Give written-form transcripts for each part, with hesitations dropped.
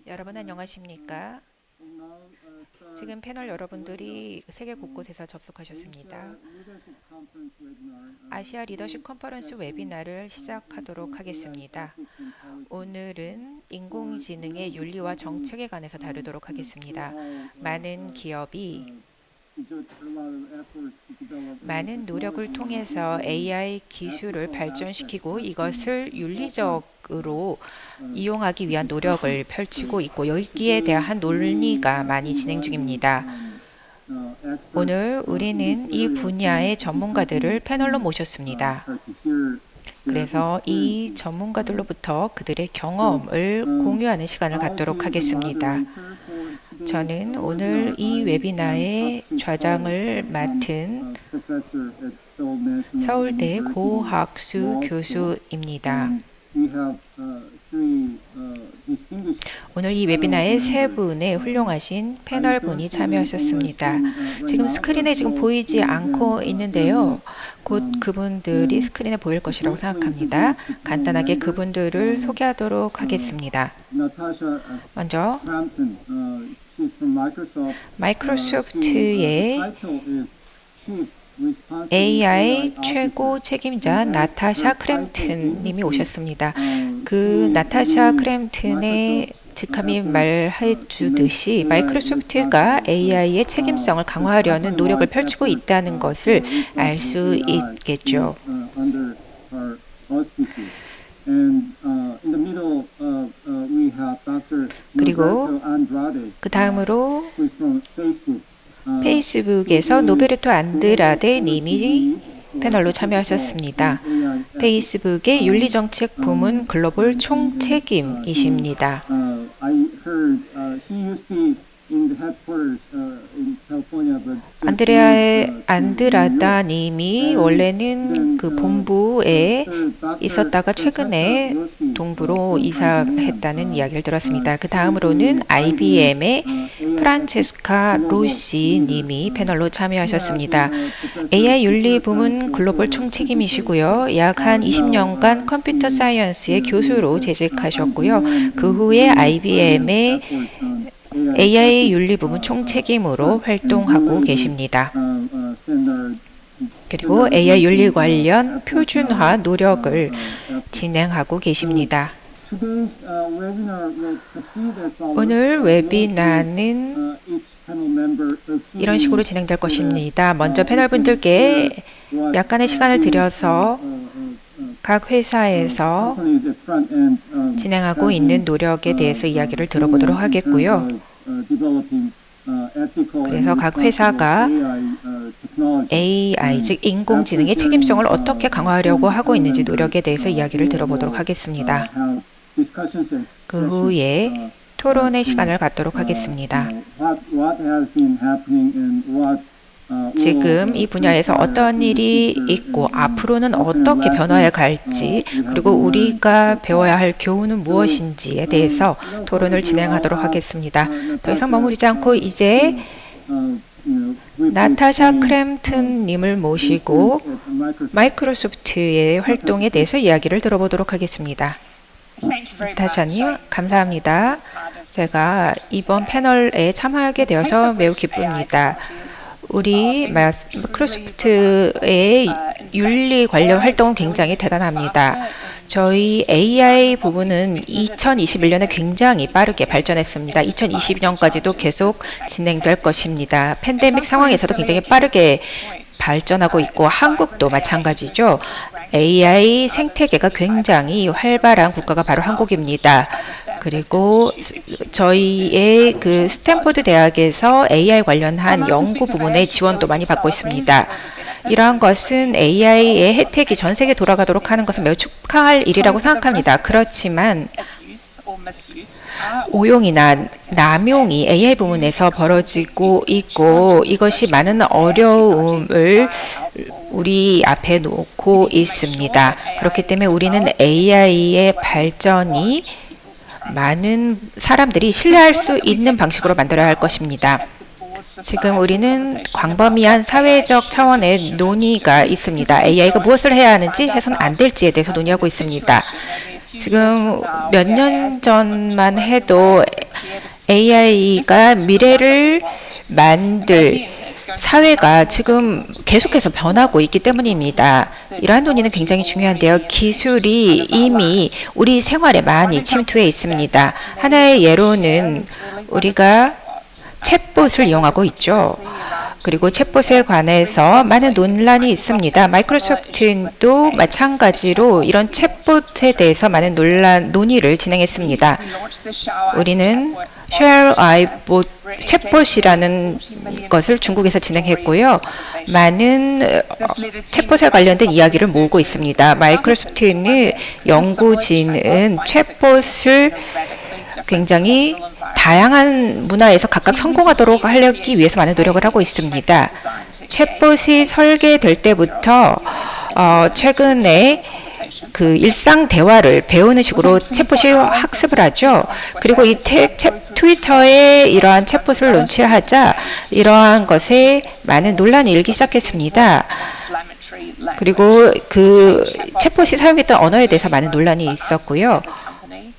여러분 안녕하십니까? 지금 패널 여러분들이 세계 곳곳에서 접속하셨습니다. 아시아 리더십 컨퍼런스 웨비나를 시작하도록 하겠습니다. 오늘은 인공지능의 윤리와 정책에 관해서 다루도록 하겠습니다. 많은 기업이 많은 노력을 통해서 AI 기술을 발전시키고 이것을 윤리적으로 이용하기 위한 노력을 펼치고 있고 여기에 대한 논의가 많이 진행 중입니다. 오늘 우리는 이 분야의 전문가들을 패널로 모셨습니다. 그래서 이 전문가들로부터 그들의 경험을 공유하는 시간을 갖도록 하겠습니다. 저는 오늘 이 웨비나의 좌장을 맡은 서울대 고학수 교수입니다. 오늘 이 웨비나에 세 분의 훌륭하신 패널분이 참여하셨습니다. 지금 스크린에 지금 보이지 않고 있는데요. 곧 그분들이 스크린에 보일 것이라고 생각합니다. 간단하게 그분들을 소개하도록 하겠습니다. 먼저 마이크로소프트의 AI 최고 책임자 나타샤 크램튼 님이 오셨습니다. 그 나타샤 크램튼의 직함이 말해주듯이 마이크로소프트가 AI의 책임성을 강화하려는 노력을 펼치고 있다는 것을 알 수 있겠죠. 그리고 그 다음으로 페이스북에서 노베르토 안드라데 님이 패널로 참여하셨습니다. 페이스북의 윤리정책 부문 글로벌 총책임이십니다. 안드라다 님이 원래는 그 본부에 있었다가 최근에 동부로 이사했다는 이야기를 들었습니다. 그 다음으로는 IBM의 프란체스카 로시 님이 패널로 참여하셨습니다. AI 윤리 부문 글로벌 총책임이시고요. 약 한 20년간 컴퓨터 사이언스의 교수로 재직하셨고요. 그 후에 IBM의 AI 윤리 부문 총책임으로 활동하고 계십니다. 그리고 AI 윤리 관련 표준화 노력을 진행하고 계십니다. 오늘 웨비나는 이런 식으로 진행될 것입니다. 먼저 패널분들께 약간의 시간을 들여서 각 회사에서 진행하고 있는 노력에 대해서 이야기를 들어보도록 하겠고요. 그래서 각 회사가 AI, 즉 인공지능의 책임성을 어떻게 강화하려고 하고 있는지 노력에 대해서 이야기를 들어보도록 하겠습니다. 그 후에 토론의 시간을 갖도록 하겠습니다. 지금 이 분야에서 어떤 일이 있고 앞으로는 어떻게 변화해 갈지 그리고 우리가 배워야 할 교훈은 무엇인지에 대해서 토론을 진행하도록 하겠습니다. 더 이상 머무르지 않고 이제 나타샤 크램튼 님을 모시고 마이크로소프트의 활동에 대해서 이야기를 들어보도록 하겠습니다. 나타샤님 감사합니다. 제가 이번 패널에 참여하게 되어서 매우 기쁩니다. 우리 마이크로소프트의 윤리 관련 활동은 굉장히 대단합니다. 저희 AI 부분은 2021년에 굉장히 빠르게 발전했습니다. 2022년까지도 계속 진행될 것입니다. 팬데믹 상황에서도 굉장히 빠르게 발전하고 있고 한국도 마찬가지죠. AI 생태계가 굉장히 활발한 국가가 바로 한국입니다. 그리고 저희의 그 스탠포드 대학에서 AI 관련한 연구 부문의 지원도 많이 받고 있습니다. 이러한 것은 AI의 혜택이 전 세계에 돌아가도록 하는 것은 매우 축하할 일이라고 생각합니다. 그렇지만 오용이나 남용이 AI 부문에서 벌어지고 있고 이것이 많은 어려움을 우리 앞에 놓고 있습니다. 그렇기 때문에 우리는 AI의 발전이 많은 사람들이 신뢰할 수 있는 방식으로 만들어야 할 것입니다. 지금 우리는 광범위한 사회적 차원의 논의가 있습니다. AI가 무엇을 해야 하는지, 해서는 안 될지에 대해서 논의하고 있습니다. 지금 몇 년 전만 해도 AI가 미래를 만들 사회가 지금 계속해서 변하고 있기 때문입니다. 이러한 논의는 굉장히 중요한데요. 기술이 이미 우리 생활에 많이 침투해 있습니다. 하나의 예로는 우리가 챗봇을 이용하고 있죠. 그리고 챗봇에 관해서 많은 논란이 있습니다. 마이크로소프트도 마찬가지로 이런 챗봇에 대해서 많은 논의를 진행했습니다. 우리는 쉘 아이봇 챗봇이라는 것을 중국에서 진행했고요. 많은 챗봇에 관련된 이야기를 모으고 있습니다. 마이크로소프트는 연구진은 챗봇을 굉장히 다양한 문화에서 각각 성공하도록 하기 위해서 많은 노력을 하고 있습니다. 챗봇이 설계될 때부터 최근에 그 일상 대화를 배우는 식으로 챗봇이 학습을 하죠. 그리고 이 트위터에 이러한 챗봇을 론치하자 이러한 것에 많은 논란이 일기 시작했습니다. 그리고 그 챗봇이 사용했던 언어에 대해서 많은 논란이 있었고요.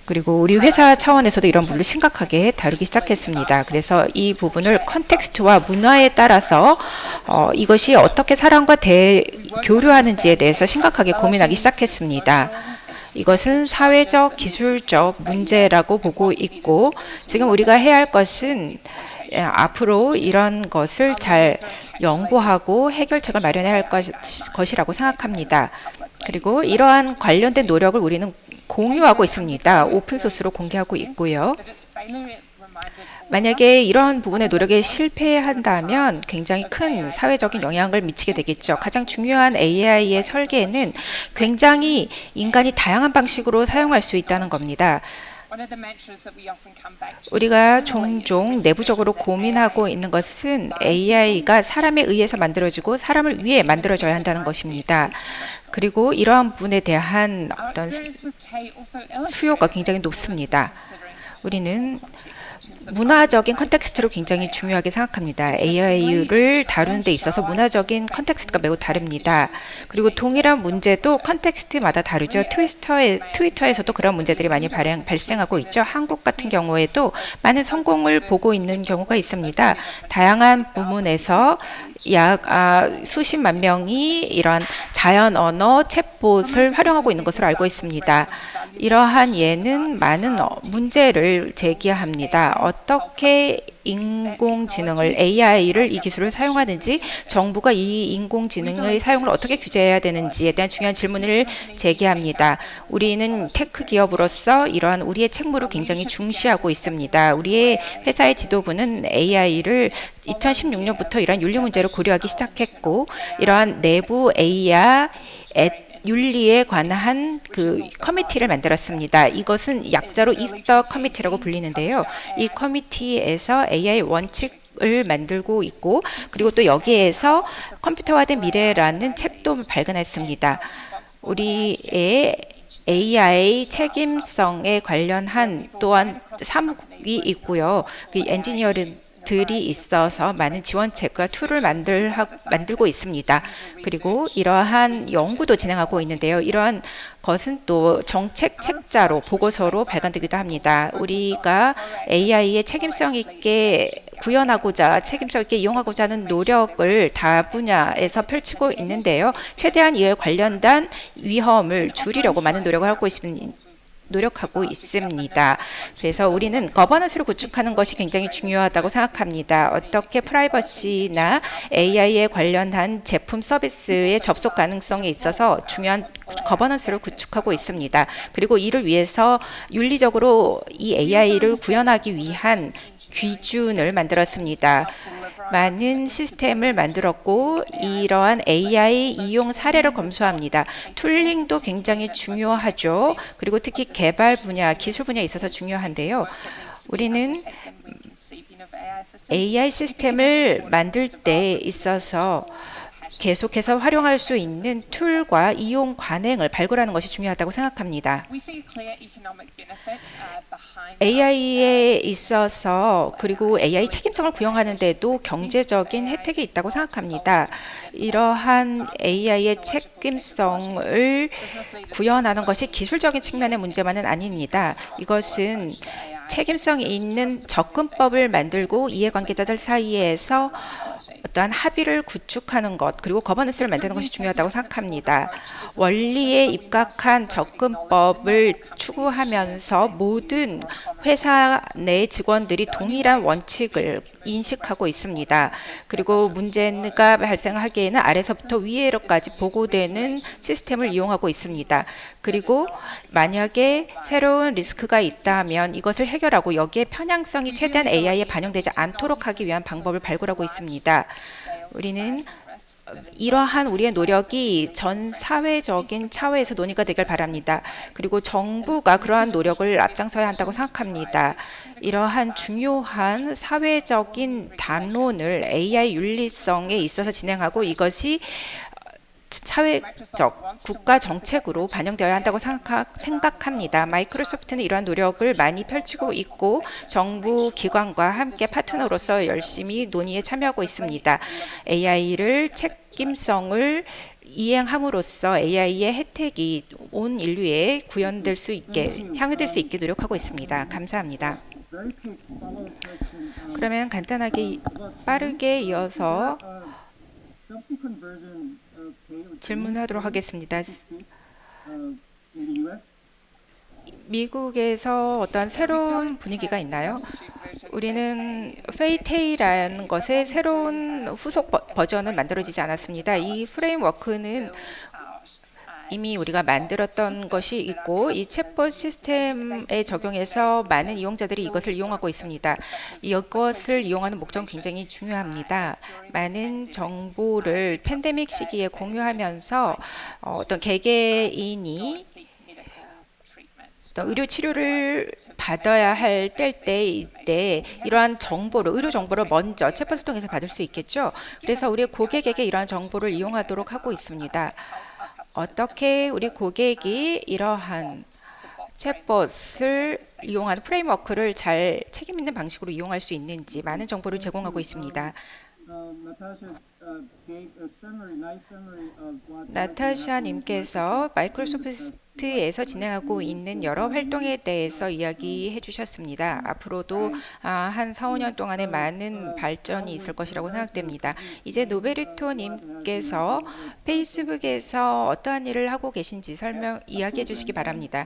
그리고 우리 회사 차원에서도 이런 부분을 심각하게 다루기 시작했습니다. 그래서 이 부분을 컨텍스트와 문화에 따라서 이것이 어떻게 사람과 교류하는지에 대해서 심각하게 고민하기 시작했습니다. 이것은 사회적, 기술적 문제라고 보고 있고 지금 우리가 해야 할 것은 앞으로 이런 것을 잘 연구하고 해결책을 마련해야 할 것이라고 생각합니다. 그리고 이러한 관련된 노력을 우리는 공유하고 있습니다. 오픈소스로 공개하고 있고요. 만약에 이런 부분의 노력에 실패한다면 굉장히 큰 사회적인 영향을 미치게 되겠죠. 가장 중요한 AI의 설계는 굉장히 인간이 다양한 방식으로 사용할 수 있다는 겁니다. 우리가 종종 내부적으로 고민하고 있는 것은 AI가 사람에 의해서 만들어지고 사람을 위해 만들어져야 한다는 것입니다. 그리고 이러한 부분에 대한 어떤 수요가 굉장히 높습니다. 우리는 문화적인 컨텍스트로 굉장히 중요하게 생각합니다. AI를 다루는 데 있어서 문화적인 컨텍스트가 매우 다릅니다. 그리고 동일한 문제도 컨텍스트마다 다르죠. 트위터에서도 그런 문제들이 많이 발생하고 있죠. 한국 같은 경우에도 많은 성공을 보고 있는 경우가 있습니다. 다양한 부문에서 약 수십만 명이 이러한 자연 언어 챗봇을 활용하고 있는 것으로 알고 있습니다. 이러한 예는 많은 문제를 제기합니다. 어떻게 인공지능을 AI를 이 기술을 사용하는지 정부가 이 인공지능의 사용을 어떻게 규제해야 되는지에 대한 중요한 질문을 제기합니다. 우리는 테크 기업으로서 이러한 우리의 책무를 굉장히 중시하고 있습니다. 우리의 회사의 지도부는 AI를 2016년부터 이러한 윤리 문제를 고려하기 시작했고 이러한 내부 AI 윤리에 관한 그 커미티를 만들었습니다. 이것은 약자로 이서 커미티라고 불리는데요. 이 커미티에서 AI 원칙을 만들고 있고 그리고 또 여기에서 컴퓨터화된 미래라는 책도 발간했습니다. 우리의 AI 책임성에 관련한 또한 사무국이 있고요. 그 엔지니어들이 있어서 많은 지원책과 툴을 만들고 있습니다. 그리고 이러한 연구도 진행하고 있는데요. 이러한 것은 또 정책 책자로 보고서로 발간되기도 합니다. 우리가 AI의 책임성 있게 구현하고자 책임성 있게 이용하고자 하는 노력을 다 분야에서 펼치고 있는데요. 최대한 이에 관련된 위험을 줄이려고 많은 노력을 하고 노력하고 있습니다. 그래서 우리는 거버넌스를 구축하는 것이 굉장히 중요하다고 생각합니다. 어떻게 프라이버시나 AI에 관련한 제품 서비스의 접속 가능성에 있어서 중요한 거버넌스를 구축하고 있습니다. 그리고 이를 위해서 윤리적으로 이 AI를 구현하기 위한 기준을 만들었습니다. 많은 시스템을 만들었고 이러한 AI 이용 사례를 검수합니다. 툴링도 굉장히 중요하죠. 그리고 특히 개발 분야, 기술 분야에 있어서 중요한데요. 우리는 AI 시스템을 만들 때 있어서 계속해서 활용할 수 있는 툴과 이용 관행을 발굴하는 것이 중요하다고 생각합니다. AI에 있어서 그리고 AI 책임성을 구현하는 데도 경제적인 혜택이 있다고 생각합니다. 이러한 AI의 책임성을 구현하는 것이 기술적인 측면의 문제만은 아닙니다. 이것은 책임성이 있는 접근법을 만들고 이해관계자들 사이에서 어떠한 합의를 구축하는 것 그리고 거버넌스를 만드는 것이 중요하다고 생각합니다. 원리에 입각한 접근법을 추구하면서 모든 회사 내 직원들이 동일한 원칙을 인식하고 있습니다. 그리고 문제가 발생하기에는 아래서부터 위로까지 보고되는 시스템을 이용하고 있습니다. 그리고 만약에 새로운 리스크가 있다면 이것을 해결하고 여기에 편향성이 최대한 AI에 반영되지 않도록 하기 위한 방법을 발굴하고 있습니다. 우리는 이러한 우리의 노력이 전 사회적인 차원에서 논의가 되길 바랍니다. 그리고 정부가 그러한 노력을 앞장서야 한다고 생각합니다. 이러한 중요한 사회적인 담론을 AI 윤리성에 있어서 진행하고 이것이 사회적 국가 정책으로 반영되어야 한다고 생각합니다. 마이크로소프트는 이러한 노력을 많이 펼치고 있고 정부 기관과 함께 파트너로서 열심히 논의에 참여하고 있습니다. AI를 책임성을 이행함으로써 AI의 혜택이 온 인류에 구현될 수 있게 향유될 수 있게 노력하고 있습니다. 감사합니다. 그러면 간단하게 빠르게 이어서 질문하도록 하겠습니다. 미국에서 어떤 새로운 분위기가 있나요? 우리는 페이테이라는 것의 새로운 후속 버전은 만들어지지 않았습니다. 이 프레임워크는 이미 우리가 만들었던 것이 있고 이 챗봇 시스템에 적용해서 많은 이용자들이 이것을 이용하고 있습니다. 이것을 이용하는 목적은 굉장히 중요합니다. 많은 정보를 팬데믹 시기에 공유하면서 어떤 개개인이 의료 치료를 받아야 할 이때 이러한 정보를 의료 정보를 먼저 챗봇을 통해서 받을 수 있겠죠. 그래서 우리 고객에게 이러한 정보를 이용하도록 하고 있습니다. 어떻게 우리 고객이 이러한 챗봇을 이용하는 프레임워크를 잘 책임 있는 방식으로 이용할 수 있는지 많은 정보를 제공하고 있습니다. 나타샤 님께서 마이크로소프트에서 진행하고 있는 여러 활동에 대해서 이야기해 주셨습니다. 앞으로도 한 4, 5년 동안에 많은 발전이 있을 것이라고 생각됩니다. 이제 노베르토 님께서 페이스북에서 어떠한 일을 하고 계신지 이야기해 주시기 바랍니다.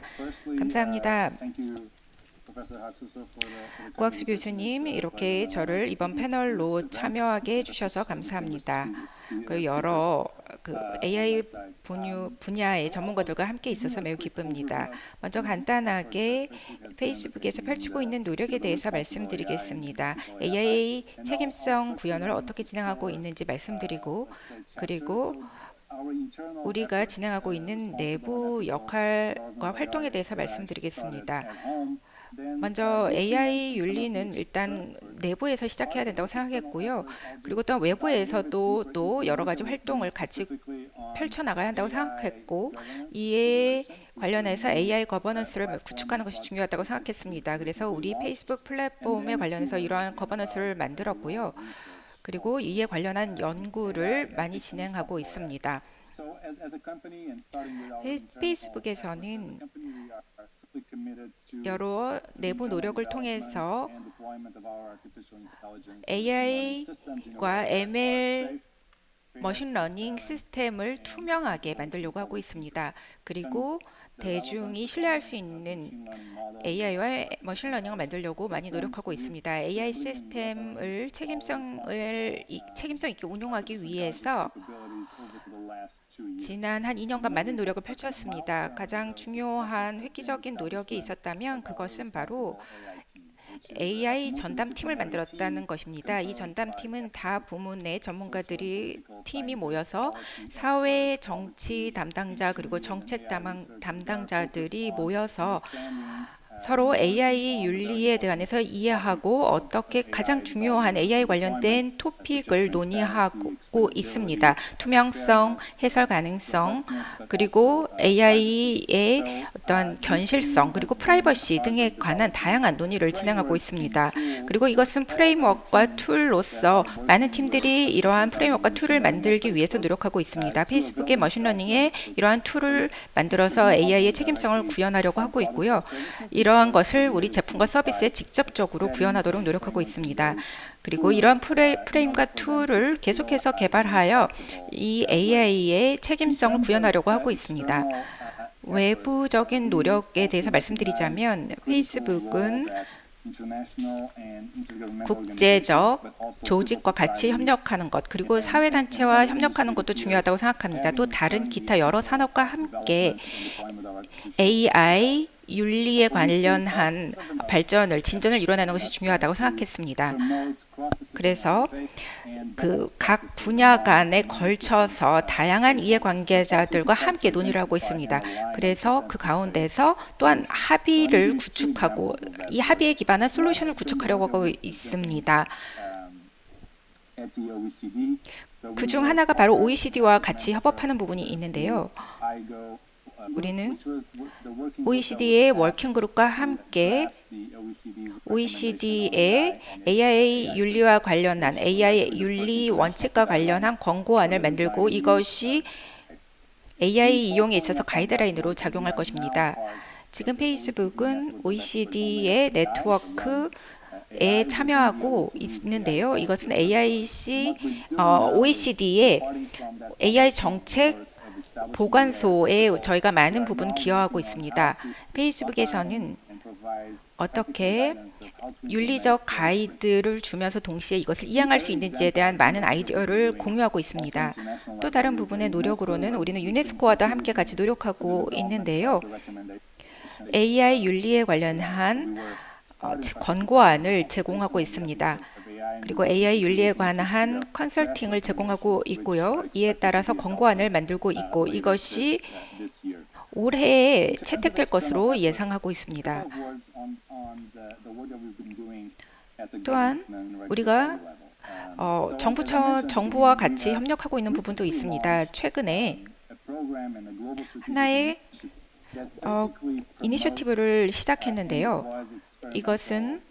감사합니다. 고학수 교수님, 이렇게 저를 이번 패널로 참여하게 해주셔서 감사합니다. 여러 AI 분야의 전문가들과 함께 있어서 매우 기쁩니다. 먼저 간단하게 페이스북에서 펼치고 있는 노력에 대해서 말씀드리겠습니다. AI 책임성 구현을 어떻게 진행하고 있는지 말씀드리고, 그리고 우리가 진행하고 있는 내부 역할과 활동에 대해서 말씀드리겠습니다. 먼저 AI 윤리는 일단 내부에서 시작해야 된다고 생각했고요. 그리고 또 외부에서도 또 여러 가지 활동을 같이 펼쳐나가야 한다고 생각했고 이에 관련해서 AI 거버넌스를 구축하는 것이 중요하다고 생각했습니다. 그래서 우리 페이스북 플랫폼에 관련해서 이러한 거버넌스를 만들었고요. 그리고 이에 관련한 연구를 많이 진행하고 있습니다. 페이스북에서는 여러 내부 노력을 통해서 AI과 ML 머신러닝 시스템을 투명하게 만들려고 하고 있습니다. 그리고 대중이 신뢰할 수 있는 AI와 머신러닝을 만들려고 많이 노력하고 있습니다. AI 시스템을 책임성 있게 운용하기 위해서 지난 한 2년간 많은 노력을 펼쳤습니다. 가장 중요한 획기적인 노력이 있었다면 그것은 바로 AI 전담팀을 만들었다는 것입니다. 이 전담팀은 다 부문의 팀이 모여서 사회 정치 담당자 그리고 정책 담당자들이 모여서 서로 AI 윤리에 대해서 이해하고 어떻게 가장 중요한 AI 관련된 토픽을 논의하고 있습니다. 투명성, 해설 가능성, 그리고 AI의 어떤 견실성, 그리고 프라이버시 등에 관한 다양한 논의를 진행하고 있습니다. 그리고 이것은 프레임워크와 툴로서 많은 팀들이 이러한 프레임워크와 툴을 만들기 위해서 노력하고 있습니다. 페이스북의 머신러닝에 이러한 툴을 만들어서 AI의 책임성을 구현하려고 하고 있고요. 이러한 것을 우리 제품과 서비스에 직접적으로 구현하도록 노력하고 있습니다. 그리고 이러한 프레임과 툴을 계속해서 개발하여 이 AI의 책임성을 구현하려고 하고 있습니다. 외부적인 노력에 대해서 말씀드리자면 페이스북은 국제적 조직과 같이 협력하는 것, 그리고 사회단체와 협력하는 것도 중요하다고 생각합니다. 또 다른 기타 여러 산업과 함께 AI 윤리에 관련한 발전을, 진전을 이뤄내는 것이 중요하다고 생각했습니다. 그래서 그 각 분야 간에 걸쳐서 다양한 이해관계자들과 함께 논의를 하고 있습니다. 그래서 그 가운데서 또한 합의를 구축하고 이 합의에 기반한 솔루션을 구축하려고 하고 있습니다. 그중 하나가 바로 OECD와 같이 협업하는 부분이 있는데요. 우리는 OECD의 워킹그룹과 함께 OECD의 AI 윤리와 관련한 AI 윤리 원칙과 관련한 권고안을 만들고 이것이 AI 이용에 있어서 가이드라인으로 작용할 것입니다. 지금 페이스북은 OECD의 네트워크에 참여하고 있는데요. 이것은 OECD의 AI 정책 보관소에 저희가 많은 부분 기여하고 있습니다. 페이스북에서는 어떻게 윤리적 가이드를 주면서 동시에 이것을 이행할 수 있는지에 대한 많은 아이디어를 공유하고 있습니다. 또 다른 부분의 노력으로는 우리는 유네스코와도 함께 같이 노력하고 있는데요. AI 윤리에 관련한 권고안을 제공하고 있습니다. 그리고 AI 윤리에 관한 컨설팅을 제공하고 있고요. 이에 따라서 권고안을 만들고 있고 이것이 올해에 채택될 것으로 예상하고 있습니다. 또한 우리가 정부와 같이 협력하고 있는 부분도 있습니다. 최근에 하나의 이니셔티브를 시작했는데요. 이것은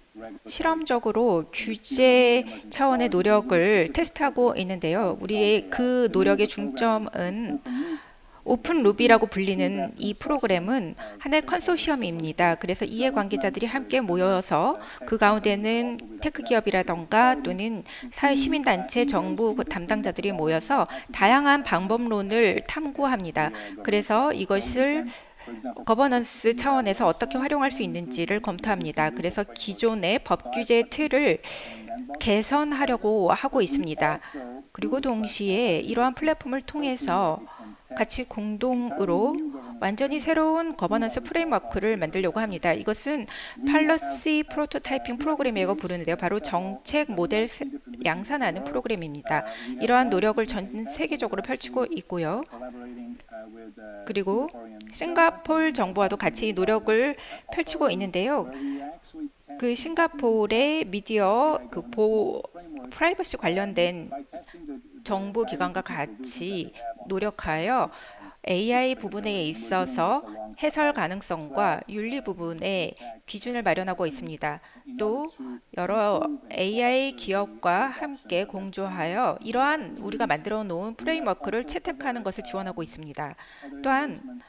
실험적으로 규제 차원의 노력을 테스트하고 있는데요. 우리의 그 노력의 중점은 오픈 루비라고 불리는 이 프로그램은 하나의 컨소시엄입니다. 그래서 이해관계자들이 함께 모여서 그 가운데는 테크 기업이라던가 또는 사회 시민단체, 정부 담당자들이 모여서 다양한 방법론을 탐구합니다. 그래서 이것을 거버넌스 차원에서 어떻게 활용할 수 있는지를 검토합니다. 그래서 기존의 법 규제 틀을 개선하려고 하고 있습니다. 그리고 동시에 이러한 플랫폼을 통해서 같이 공동으로 완전히 새로운 거버넌스 프레임워크를 만들려고 합니다. 이것은 팔러시 프로토타이핑 프로그램이라고 부르는데요. 바로 정책 모델 양산하는 프로그램입니다. 이러한 노력을 전 세계적으로 펼치고 있고요. 그리고 싱가포르 정부와도 같이 노력을 펼치고 있는데요. 그 싱가포르의 미디어 프라이버시 관련된 정부 기관과 같이 노력하여 AI 부분에 있어서 해설 가능성과 윤리 부분의 기준을 마련하고 있습니다. 또 여러 AI 기업과 함께 공조하여 이러한 우리가 만들어 놓은 프레임워크를 채택하는 것을 지원하고 있습니다. 또한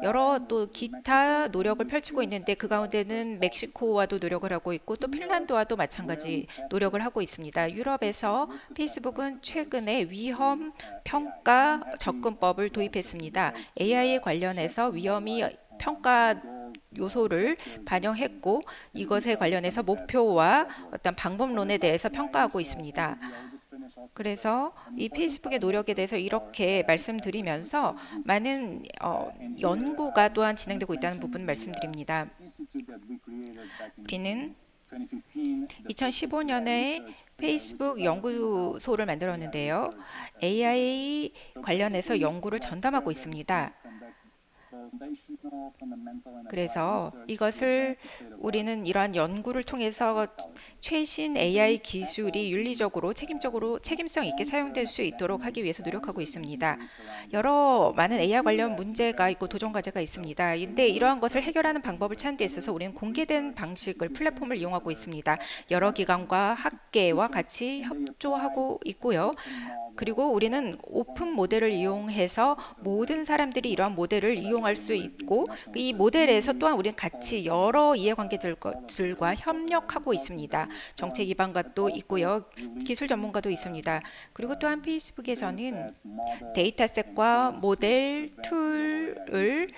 여러 또 기타 노력을 펼치고 있는데 그 가운데는 멕시코와도 노력을 하고 있고 또 핀란드와도 마찬가지 노력을 하고 있습니다. 유럽에서 페이스북은 최근에 위험 평가 접근법을 도입했습니다. AI에 관련해서 위험이 평가 요소를 반영했고 이것에 관련해서 목표와 어떤 방법론에 대해서 평가하고 있습니다. 그래서 이 페이스북의 노력에 대해서 이렇게 말씀드리면서 많은 연구가 또한 진행되고 있다는 부분 말씀드립니다. 우리는 2015년에 페이스북 연구소를 만들었는데요. AI 관련해서 연구를 전담하고 있습니다. 그래서 이것을 우리는 이러한 연구를 통해서 최신 AI 기술이 윤리적으로 책임성 있게 사용될 수 있도록 하기 위해서 노력하고 있습니다. 여러 많은 AI 관련 문제가 있고 도전 과제가 있습니다. 근데 이러한 것을 해결하는 방법을 찾는 데 있어서 우리는 공개된 방식을 플랫폼을 이용하고 있습니다. 여러 기관과 학계와 같이 협조하고 있고요. 그리고 우리는 오픈 모델을 이용해서 모든 사람들이 이러한 모델을 이용할 수 있고 이 모델에서 또한 우리는 같이 여러 이해관계들과 협력하고 있습니다. 정책 기반과도 있고요. 기술 전문가도 있습니다. 그리고 또한 페이스북에서는 데이터셋과 모델 툴을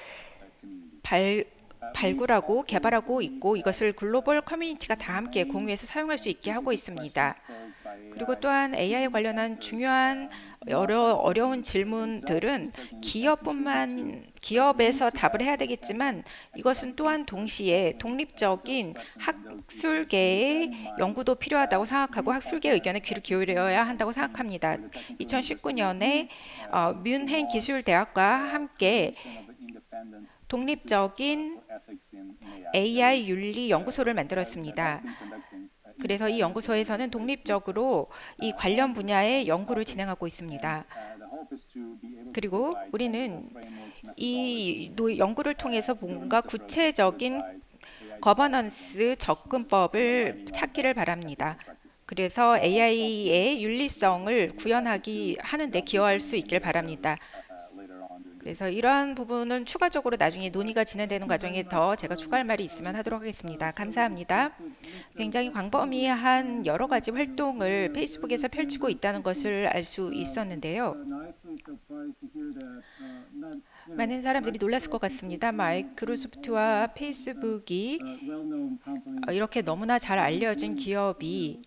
발굴하고 개발하고 있고 이것을 글로벌 커뮤니티가 다 함께 공유해서 사용할 수 있게 하고 있습니다. 그리고 또한 AI 관련한 중요한 어려운 질문들은 기업에서 답을 해야 되겠지만 이것은 또한 동시에 독립적인 학술계의 연구도 필요하다고 생각하고 학술계의 의견에 귀를 기울여야 한다고 생각합니다. 2019년에 뮌헨 기술대학과 함께 독립적인 AI 윤리 연구소를 만들었습니다. 그래서 이 연구소에서는 독립적으로 이 관련 분야의 연구를 진행하고 있습니다. 그리고 우리는 이 연구를 통해서 뭔가 구체적인 거버넌스 접근법을 찾기를 바랍니다. 그래서 AI의 윤리성을 하는 데 기여할 수 있길 바랍니다. 그래서 이러한 부분은 추가적으로 나중에 논의가 진행되는 과정에 더 제가 추가할 말이 있으면 하도록 하겠습니다. 감사합니다. 굉장히 광범위한 여러 가지 활동을 페이스북에서 펼치고 있다는 것을 알 수 있었는데요. 많은 사람들이 놀랐을 것 같습니다. 마이크로소프트와 페이스북이 이렇게 너무나 잘 알려진 기업이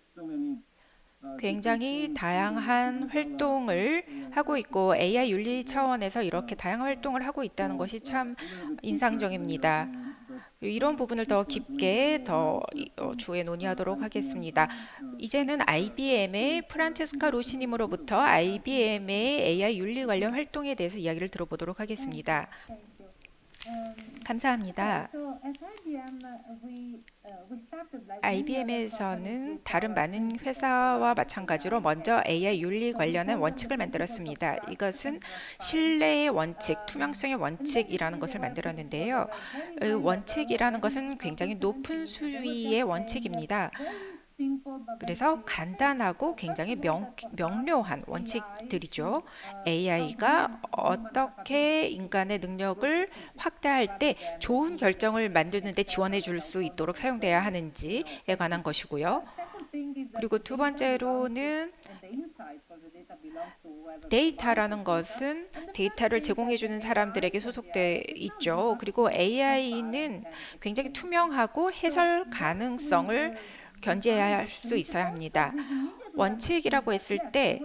굉장히 다양한 활동을 하고 있고 AI 윤리 차원에서 이렇게 다양한 활동을 하고 있다는 것이 참 인상적입니다. 이런 부분을 더 깊게 추후에 논의하도록 하겠습니다. 이제는 IBM의 프란체스카 로시님으로부터 IBM의 AI 윤리 관련 활동에 대해서 이야기를 들어보도록 하겠습니다. 감사합니다. IBM에서는 다른 많은 회사와 마찬가지로 먼저 AI 윤리 관련한 원칙을 만들었습니다. 이것은 신뢰의 원칙, 투명성의 원칙이라는 것을 만들었는데요. 원칙이라는 것은 굉장히 높은 수위의 원칙입니다. 그래서 간단하고 굉장히 명료한 원칙들이죠. AI가 어떻게 인간의 능력을 확대할 때 좋은 결정을 만드는 데 지원해 줄 수 있도록 사용돼야 하는지에 관한 것이고요. 그리고 두 번째로는 데이터라는 것은 데이터를 제공해 주는 사람들에게 소속돼 있죠. 그리고 AI는 굉장히 투명하고 해설 가능성을 견지해야 할 수 있어야 합니다. 원칙이라고 했을 때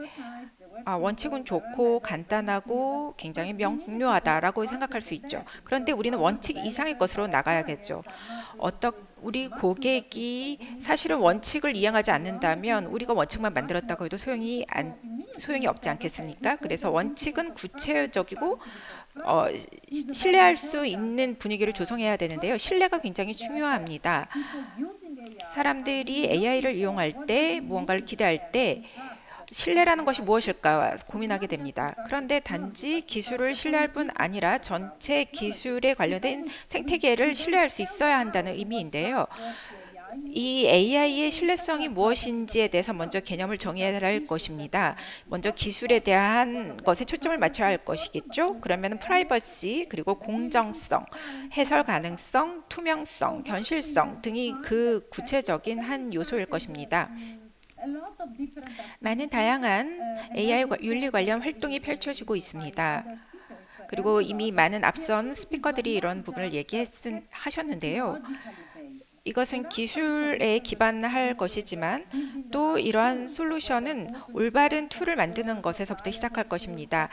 원칙은 좋고 간단하고 굉장히 명료하다라고 생각할 수 있죠. 그런데 우리는 원칙 이상의 것으로 나가야겠죠. 우리 고객이 사실은 원칙을 이행하지 않는다면 우리가 원칙만 만들었다고 해도 소용이 없지 않겠습니까? 그래서 원칙은 구체적이고 신뢰할 수 있는 분위기를 조성해야 되는데요. 신뢰가 굉장히 중요합니다. 사람들이 AI를 이용할 때 무언가를 기대할 때 신뢰라는 것이 무엇일까 고민하게 됩니다. 그런데 단지 기술을 신뢰할 뿐 아니라 전체 기술에 관련된 생태계를 신뢰할 수 있어야 한다는 의미인데요. 이 AI의 신뢰성이 무엇인지에 대해서 먼저 개념을 정해야 할 것입니다. 먼저 기술에 대한 것에 초점을 맞춰야 할 것이겠죠. 그러면 프라이버시, 그리고 공정성, 해설 가능성, 투명성, 견실성 등이 그 구체적인 한 요소일 것입니다. 많은 다양한 AI 윤리 관련 활동이 펼쳐지고 있습니다. 그리고 이미 많은 앞선 스피커들이 이런 부분을 얘기하셨는데요. 이것은 기술에 기반할 것이지만 또 이러한 솔루션은 올바른 툴을 만드는 것에서부터 시작할 것입니다.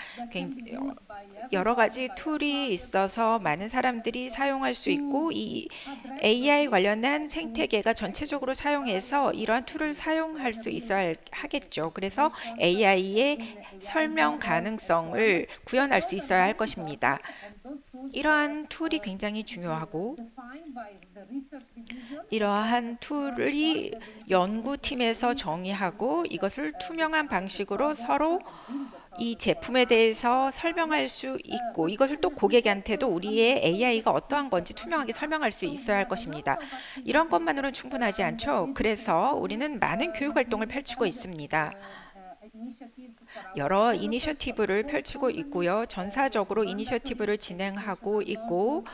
여러 가지 툴이 있어서 많은 사람들이 사용할 수 있고 이 AI 관련한 생태계가 전체적으로 사용해서 이러한 툴을 사용할 수 있어야 하겠죠. 그래서 AI의 설명 가능성을 구현할 수 있어야 할 것입니다. 이러한 툴이 굉장히 중요하고 이러한 툴이 연구팀에서 정의하고 이것을 투명한 방식으로 서로 이 제품에 대해서 설명할 수 있고 이것을 또 고객한테도 우리의 AI가 어떠한 건지 투명하게 설명할 수 있어야 할 것입니다. 이런 것만으로는 충분하지 않죠. 그래서 우리는 많은 교육 활동을 펼치고 있습니다. 여러 이니셔티브를 펼치고 있고요. 전사적으로 이니셔티브를 진행하고 있고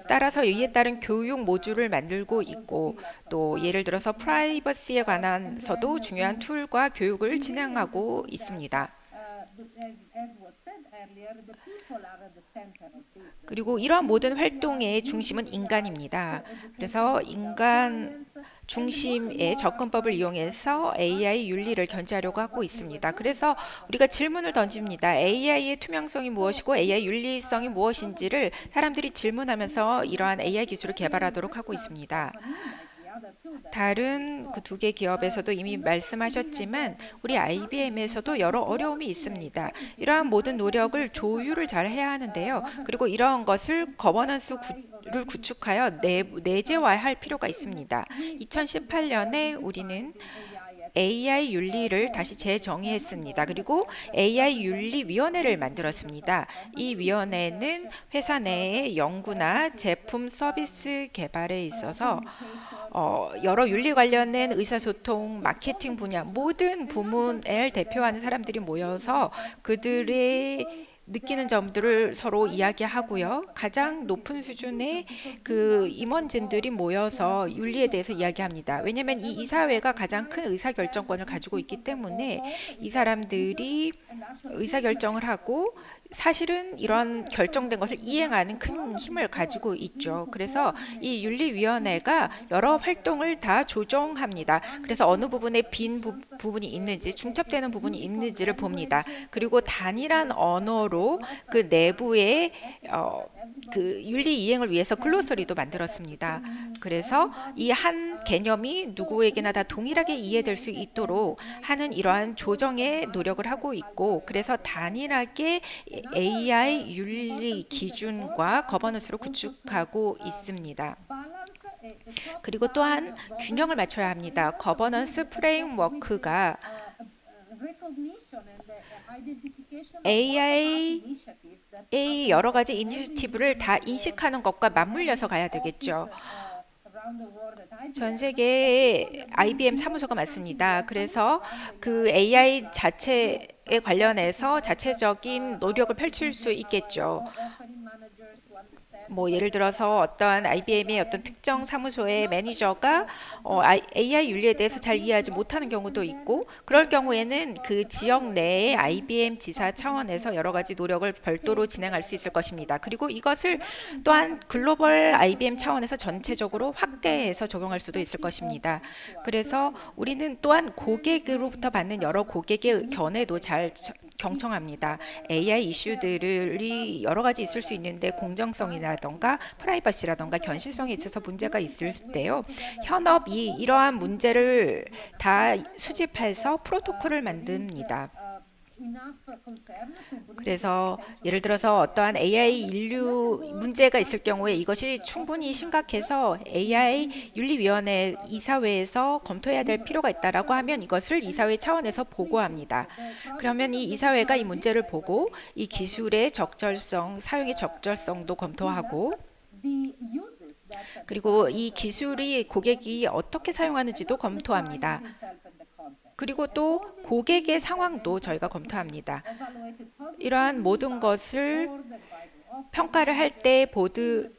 따라서 이에 따른 교육 모듈을 만들고 있고 또 예를 들어서 프라이버시에 관한서도 중요한 툴과 교육을 진행하고 있습니다. 그리고 이러한 모든 활동의 중심은 인간입니다. 그래서 인간 중심의 접근법을 이용해서 AI 윤리를 견지하려고 하고 있습니다. 그래서 우리가 질문을 던집니다. AI의 투명성이 무엇이고 AI 윤리성이 무엇인지를 사람들이 질문하면서 이러한 AI 기술을 개발하도록 하고 있습니다. 다른 그 두 개 기업에서도 이미 말씀하셨지만 우리 IBM에서도 여러 어려움이 있습니다. 이러한 모든 노력을 조율을 잘 해야 하는데요. 그리고 이러한 것을 거버넌스를 구축하여 내재화할 필요가 있습니다. 2018년에 우리는 AI 윤리를 다시 재정의했습니다. 그리고 AI 윤리위원회를 만들었습니다. 이 위원회는 회사 내의 연구나 제품 서비스 개발에 있어서 여러 윤리 관련된 의사소통, 마케팅 분야 모든 부문을 대표하는 사람들이 모여서 그들의 느끼는 점들을 서로 이야기하고요. 가장 높은 수준의 그 임원진들이 모여서 윤리에 대해서 이야기합니다. 왜냐하면 이 이사회가 가장 큰 의사결정권을 가지고 있기 때문에 이 사람들이 의사결정을 하고 사실은 이런 결정된 것을 이행하는 큰 힘을 가지고 있죠. 그래서 이 윤리위원회가 여러 활동을 다 조정합니다. 그래서 어느 부분에 빈 부분이 있는지, 중첩되는 부분이 있는지를 봅니다. 그리고 단일한 언어로 그 내부의 그 윤리 이행을 위해서 글로서리도 만들었습니다. 그래서 이 한 개념이 누구에게나 다 동일하게 이해될 수 있도록 하는 이러한 조정의 노력을 하고 있고, 그래서 단일하게 AI 윤리 기준과 거버넌스를 구축하고 있습니다. 그리고 또한 균형을 맞춰야 합니다. 거버넌스 프레임워크가 AI의 여러 가지 이니셔티브를 다 인식하는 것과 맞물려서 가야 되겠죠. 전 세계에 IBM 사무소가 많습니다. 그래서 그 AI 자체에 관련해서 자체적인 노력을 펼칠 수 있겠죠. 뭐 예를 들어서 어떠한 IBM의 어떤 특정 사무소의 매니저가 AI 윤리에 대해서 잘 이해하지 못하는 경우도 있고, 그럴 경우에는 그 지역 내의 IBM 지사 차원에서 여러 가지 노력을 별도로 진행할 수 있을 것입니다. 그리고 이것을 또한 글로벌 IBM 차원에서 전체적으로 확대해서 적용할 수도 있을 것입니다. 그래서 우리는 또한 고객으로부터 받는 여러 고객의 견해도 잘 경청합니다. AI 이슈들이 여러 가지 있을 수 있는데 공정성이라던가 프라이버시라던가 견실성에 있어서 문제가 있을 때요. 현업이 이러한 문제를 다 수집해서 프로토콜을 만듭니다. 그래서 예를 들어서 어떠한 AI 인류 문제가 있을 경우에 이것이 충분히 심각해서 AI 윤리위원회 이사회에서 검토해야 될 필요가 있다라고 하면 이것을 이사회 차원에서 보고합니다. 그러면 이 이사회가 이 문제를 보고 이 기술의 적절성, 사용의 적절성도 검토하고, 그리고 이 기술이 고객이 어떻게 사용하는지도 검토합니다. 그리고 또 고객의 상황도 저희가 검토합니다. 이러한 모든 것을 평가를 할 때 보드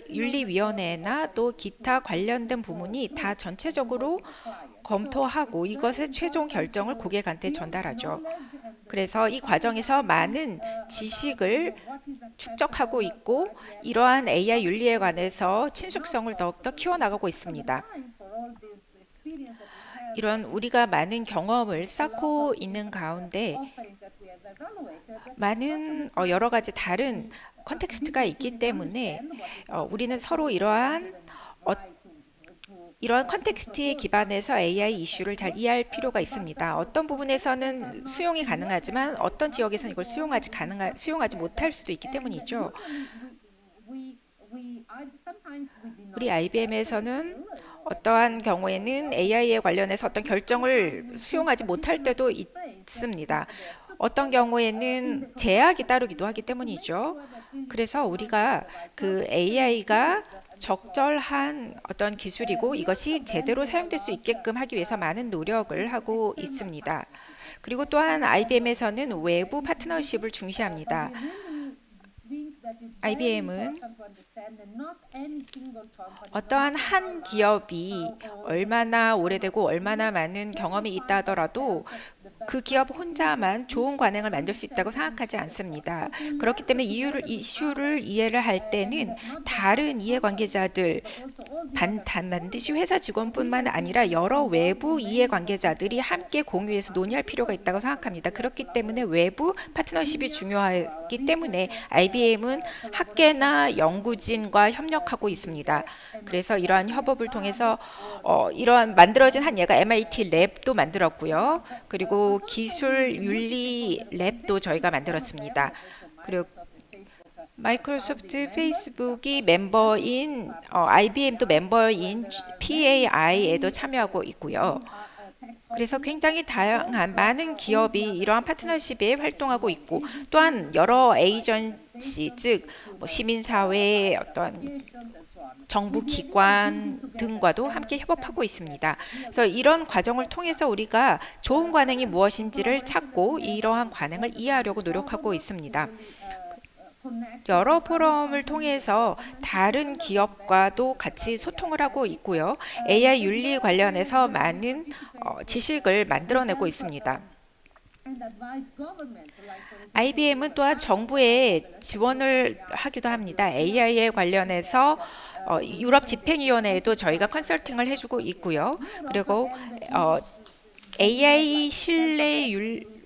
윤리위원회나 또 기타 관련된 부문이 다 전체적으로 검토하고 이것의 최종 결정을 고객한테 전달하죠. 그래서 이 과정에서 많은 지식을 축적하고 있고 이러한 AI 윤리에 관해서 친숙성을 더욱더 키워나가고 있습니다. 이런 우리가 많은 경험을 쌓고 있는 가운데 많은 여러 가지 다른 컨텍스트가 있기 때문에 우리는 서로 이러한 이런 컨텍스트에 기반해서 AI 이슈를 잘 이해할 필요가 있습니다. 어떤 부분에서는 수용이 가능하지만 어떤 지역에서는 이걸 수용하지 못할 수도 있기 때문이죠. 우리 IBM에서는 어떠한 경우에는 AI에 관련해서 어떤 결정을 수용하지 못할 때도 있습니다. 어떤 경우에는 제약이 따르기도 하기 때문이죠. 그래서 우리가 그 AI가 적절한 어떤 기술이고 이것이 제대로 사용될 수 있게끔 하기 위해서 많은 노력을 하고 있습니다. 그리고 또한 IBM에서는 외부 파트너십을 중시합니다. IBM은 어떠한 한 기업이 얼마나 오래되고 얼마나 많은 경험이 있다 하더라도 그 기업 혼자만 좋은 관행을 만들 수 있다고 생각하지 않습니다. 그렇기 때문에 이슈를 이해를 할 때는 다른 이해관계자들, 반드시 회사 직원뿐만 아니라 여러 외부 이해관계자들이 함께 공유해서 논의할 필요가 있다고 생각합니다. 그렇기 때문에 외부 파트너십이 중요하기 때문에 IBM은 학계나 연구진과 협력하고 있습니다. 그래서 이러한 협업을 통해서 이러한 만들어진 한 예가 MIT 랩도 만들었고요. 그리고 기술 윤리 랩도 저희가 만들었습니다. 그리고 마이크로소프트, 페이스북이 멤버인 IBM도 멤버인 PAI에도 참여하고 있고요. 그래서 굉장히 다양한 많은 기업이 이러한 파트너십에 활동하고 있고 또한 여러 에이전시 즉뭐 시민사회 어떤 정부 기관 등과도 함께 협업하고 있습니다. 그래서 이런 과정을 통해서 우리가 좋은 관행이 무엇인지를 찾고 이러한 관행을 이해하려고 노력하고 있습니다. 여러 포럼을 통해서 다른 기업과도 같이 소통을 하고 있고요. AI 윤리 관련해서 많은 지식을 만들어내고 있습니다. IBM은 또한 정부에 지원을 하기도 합니다. AI에 관련해서 유럽 집행위원회에도 저희가 컨설팅을 해주고 있고요. 그리고 AI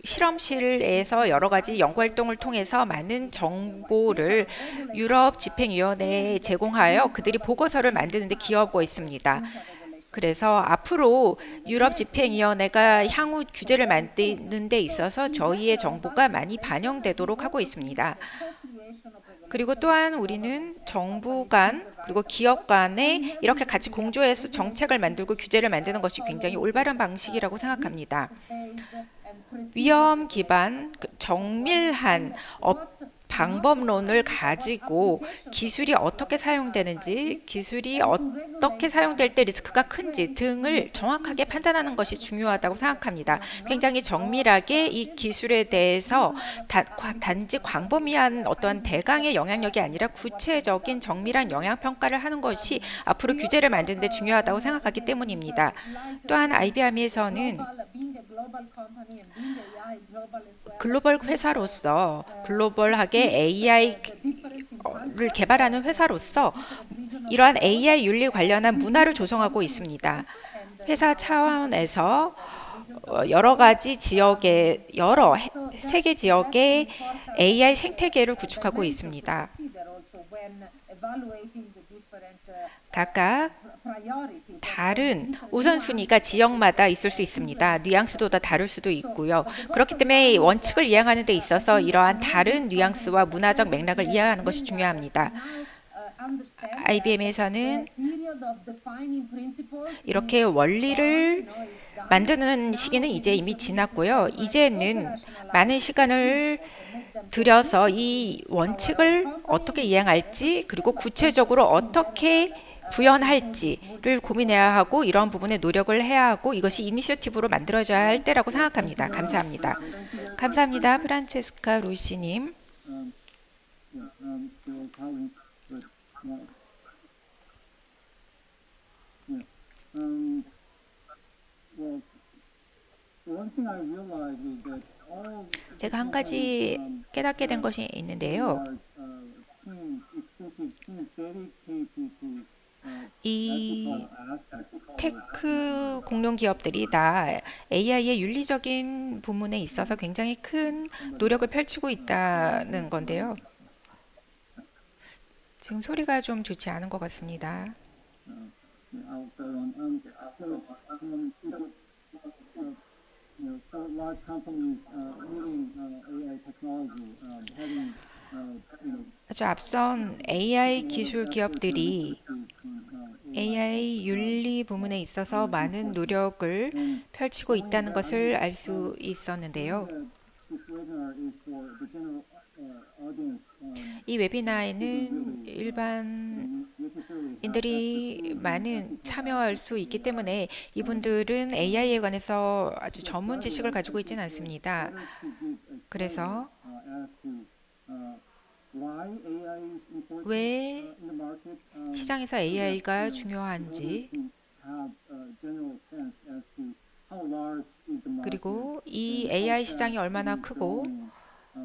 실험실에서 여러 가지 연구 활동을 통해서 많은 정보를 유럽 집행위원회에 제공하여 그들이 보고서를 만드는 데 기여하고 있습니다. 그래서 앞으로 유럽 집행위원회가 향후 규제를 만드는 데 있어서 저희의 정보가 많이 반영되도록 하고 있습니다. 그리고 또한 우리는 정부 간 그리고 기업 간에 이렇게 같이 공조해서 정책을 만들고 규제를 만드는 것이 굉장히 올바른 방식이라고 생각합니다. 위험 기반 정밀한 방법론을 가지고 기술이 어떻게 사용되는지, 기술이 어떻게 사용될 때 리스크가 큰지 등을 정확하게 판단하는 것이 중요하다고 생각합니다. 굉장히 정밀하게 이 기술에 대해서 단지 광범위한 어떤 대강의 영향력이 아니라 구체적인 정밀한 영향 평가를 하는 것이 앞으로 규제를 만드는 데 중요하다고 생각하기 때문입니다. 또한 IBM에서는 글로벌 회사로서 글로벌하게 AI를 개발하는 회사로서 이러한 AI 윤리 관련한 문화를 조성하고 있습니다. 회사 차원에서 여러 가지 지역의 세계 지역의 AI 생태계를 구축하고 있습니다. 각각 다른 우선순위가 지역마다 있을 수 있습니다. 뉘앙스도 다 다를 수도 있고요. 그렇기 때문에 원칙을 이해하는 데 있어서 이러한 다른 뉘앙스와 문화적 맥락을 이해하는 것이 중요합니다. IBM에서는 이렇게 원리를 만드는 시기는 이제 이미 지났고요. 이제는 많은 시간을 들여서 이 원칙을 어떻게 이행할지 그리고 구체적으로 어떻게 구현할지를 고민해야 하고 이런 부분에 노력을 해야 하고 이것이 이니셔티브로 만들어져야 할 때라고 생각합니다. 감사합니다. 감사합니다. 프란체스카 루시님. 제가 한 가지 깨닫게 된 것이 있는데요. 이 테크 공룡 기업들이 다 AI의 윤리적인 부분에 있어서 굉장히 큰 노력을 펼치고 있다는 건데요. 지금 소리가 좀 좋지 않은 것 같습니다. So large companies using AI technology, having 아주 앞선 AI 기술 effective 기업들이 expertise in AI. AI 윤리 부문에 있어서 Is 많은 important. 노력을 And 펼치고 knowing 있다는 that, I would 것을 알 수 knowing 있었는데요. that this webinar is for the general audience, 이 didn't 웨비나에는 really necessarily have 일반인들이 expertise in 많은 ethical 참여할 aspects 수 of 있기 AI. 때문에 But 이분들은 AI에 관해서 아주 to get 전문 started, 지식을 I 가지고 있지는 think 않습니다. better to give a flavor 그래서 as to why AI is important 왜 in the market, 시장에서 so that AI가 in order 중요한지, to have a general sense as to how large is the market 그리고 이 and how AI fast 시장이 it 얼마나 is 크고 growing,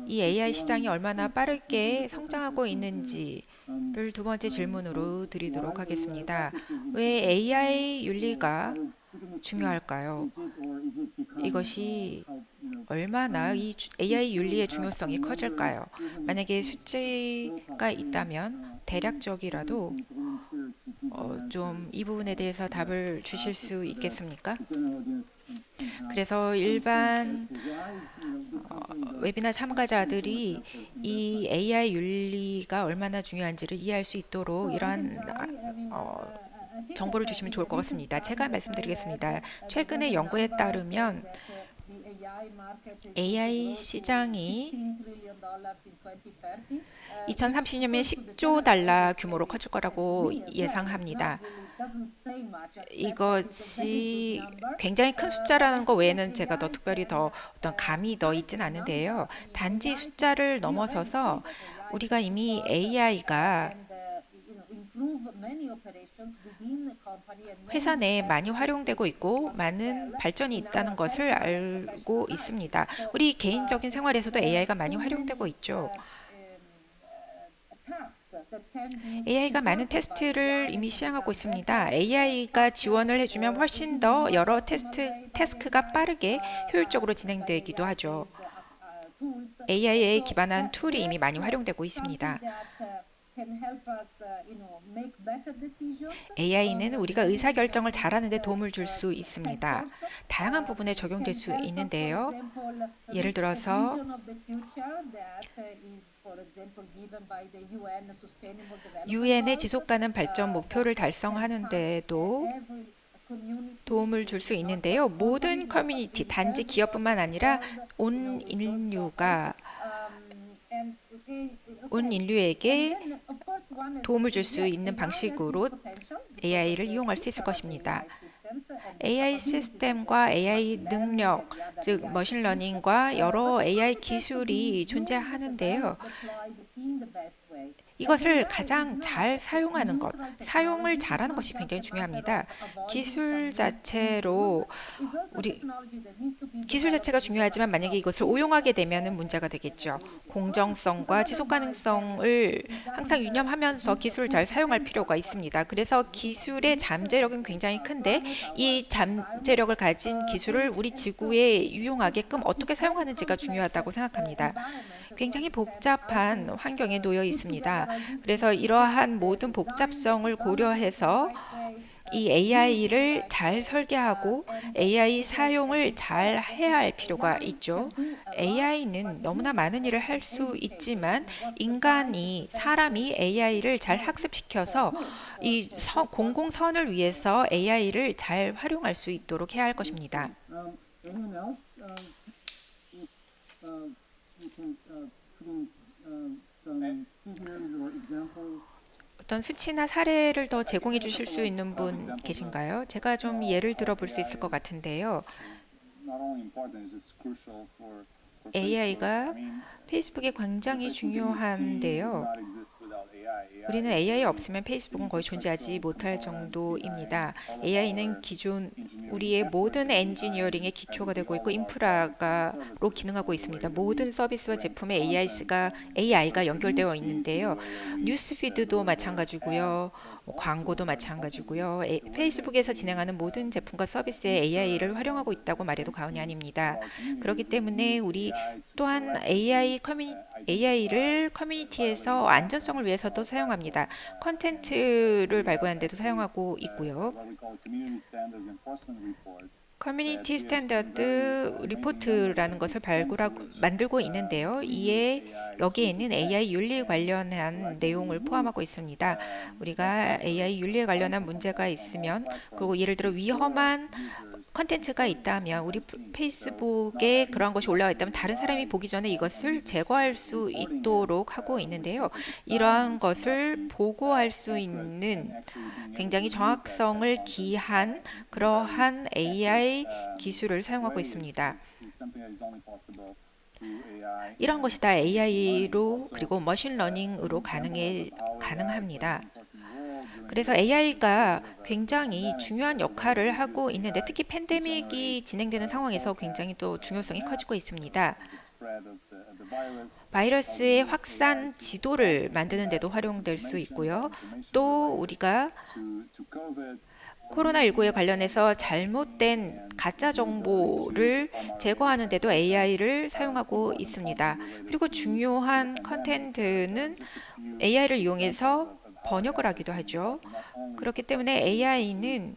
이 AI before 시장이 we 얼마나 think of 빠르게 the second 성장하고 question is 있는지를 두 번째 질문으로 why 드리도록 AI 하겠습니다. ethics is 왜 important AI or 윤리가 how significant 중요할까요? is it or is it becoming 이것이 how 얼마나 이 if AI you 윤리의 have 중요성이 some numbers 커질까요? even 만약에 in 수치가 ballpark terms 있다면 and you 대략적이라도 can volunteer to give an answer 좀 이 부분에 대해서 to that 답을 주실 aspect 수 so that 있겠습니까? the general audience can have 그래서 some sense as 일반 to why this company does 웨비나 pay so much 참가자들이 effort in their 이 science. AI 윤리가 얼마나 중요한지를 이해할 수 있도록 So I can 이러한 try. I mean, I think that 정보를 주시면 in 좋을 the 것 recent 같습니다. 제가 study that I read, 말씀드리겠습니다. there was 최근의 a 연구에 number saying 따르면 that the AI market is going to AI grow to 시장이 $16 trillion in 2030, which 2030년에 according to the 10조 general 달러 audience 규모로 maybe, 커질 and to 거라고 me as well, it's not 예상합니다. really doesn't say much except that it's a very big 이것이 number. 굉장히 큰 But 숫자라는 I 거 think that 외에는 제가 더 AI 특별히 can, 더 어떤 감이 더 besides 있진 this number, 않은데요. I mean, 단지 AI can. 숫자를 We already see 넘어서서 that AI 우리가 can 이미 support AI가 and improve many operations within the company and many 회사 내에 많이 practices 활용되고 if you 있고 want as 많은 well 발전이 in our 있다는 것을 personal and 알고 professional life. 있습니다. So 우리 개인적인 생활에서도 there are AI가 많이 so 활용되고 many 있죠. tasks that can be AI가 많은 supported by 테스트를 AI and 이미 can be 시행하고 done 있습니다. better, AI가 faster, 지원을 해주면 or 훨씬 even 더 more 여러 optimal way by 태스크가 AI, 빠르게 효율적으로 by 진행되기도 하죠. AI-based tools. AI에 So 기반한 툴이 이미 that's 많이 활용되고 something 있습니다. that can help us, make better decisions AI는 on 우리가 many 의사결정을 different 잘하는 데 도움을 줄 수 있습니다. sectors. 다양한 부분에 적용될 Can 수 help us, for 있는데요. example, 예를 reach a 들어서 vision of the future that is, for example, given by the UN Sustainable Development 유엔의 Goals, 지속가능 발전 that 목표를 can 달성하는 touch 데에도 every community, 도움을 줄 수 not 있는데요. just 모든 companies, but 커뮤니티, really 단지 everybody 기업뿐만 in the 아니라 world, 온 with those topics. 인류가 And 온 okay, and 인류에게 then of course one is 도움을 줄 수 yes, 있는 AI has this 방식으로 potential because of AI를 the 이용할 수 있을 future of 것입니다. AI systems and the AI capabilities of 시스템과 AI machine learning 능력, and the other 즉 AI techniques. 머신러닝과 But 여러 of AI course it has to be 기술이 used, 존재하는데요. developed, deployed in the best way. 이것을 AI is 가장 not 잘 a 사용하는 것, neutral 사용을 technology. It's 잘하는 not 것이 just 굉장히 a matter 중요합니다. of avoiding some 기술 misuse. 자체로 It's also a 우리 technology that needs to be 기술 developed 자체가 in the 중요하지만 right 만약에 이것을 processes 오용하게 되면 and 문제가 되겠죠. sustainability, of course, 공정성과 because 지속 otherwise then 가능성을 it 항상 doesn't 유념하면서 give the 기술을 full 잘 사용할 potential 필요가 of what it 있습니다. can do 그래서 for human 기술의 beings and 잠재력은 for 굉장히 our 큰데 planet, our 이 environment, 잠재력을 가진 기술을 우리 and so 지구에 it's 유용하게끔 어떻게 it's very 사용하는지가 complex 중요하다고 생각합니다. environment to 굉장히 understand how 복잡한 to 환경에 놓여 put together 있습니다. all this 그래서 in terms 이러한 of the 모든 design, the 복잡성을 technologies in the 고려해서 right way, 이 the use in the AI를 right 잘 way, 설계하고 and AI as 사용을 we 잘 said, 해야 할 that 필요가 AI 있죠. can do a lot, but AI는 너무나 humans 많은 일을 have to 할 be 수 educated 있지만 in what's the right, 인간이, the best way 사람이 to AI를 잘 use it for 학습시켜서 good, 이 for good purposes. 공공선을 위해서 AI를 잘 활용할 수 있도록 해야 할 것입니다. Anyone else? If you can put in some figures or examples. 어떤 수치나 사례를 더 제공해 주실 수 있는 분 계신가요? 제가 좀 예를 들어 볼 수 있을 것 같은데요. Not only important, it's crucial for Facebook. AI가 페이스북에 굉장히 중요한데요. 우리는 AI 없으면 페이스북은 거의 존재하지 못할 정도입니다. AI는 기존 우리의 모든 엔지니어링의 기초가 되고 있고 인프라가로 기능하고 있습니다. 모든 서비스와 제품에 AI가 연결되어 있는데요. 뉴스피드도 마찬가지고요. 광고도 마찬가지고요. 페이스북에서 진행하는 모든 제품과 서비스에 AI를 활용하고 있다고 말해도 과언이 아닙니다. 그렇기 때문에 우리 또한 AI를 커뮤니티에서 안전성을 위해서도 사용합니다. 컨텐츠를 발굴하는 데도 사용하고 있고요. what we call community standards enforcement report. 커뮤니티 스탠더드 리포트라는 것을 만들고 있는데요. 여기에는 AI 윤리 관련한 내용을 포함하고 있습니다. 우리가 AI 윤리에 관련한 문제가 있으면, 그리고 예를 들어 위험한 컨텐츠가 있다면, 우리 페이스북에 그러한 것이 올라와 있다면 다른 사람이 보기 전에 이것을 제거할 수 있도록 하고 있는데요. 이러한 것을 보고할 수 있는 굉장히 정확성을 기한 그러한 AI 기술을 사용하고 있습니다. 이런 것이 다 AI로 그리고 머신러닝으로 가능합니다. 그래서 AI가 굉장히 중요한 역할을 하고 있는데, 특히 팬데믹이 진행되는 상황에서 굉장히 또 중요성이 커지고 있습니다. 바이러스의 확산 지도를 만드는 데도 활용될 수 있고요. 또 우리가 코로나19에 관련해서 잘못된 가짜 정보를 제거하는 데도 AI를 사용하고 있습니다. 그리고 중요한 컨텐츠는 AI를 이용해서 번역을 하기도 하죠. 그렇기 때문에 AI는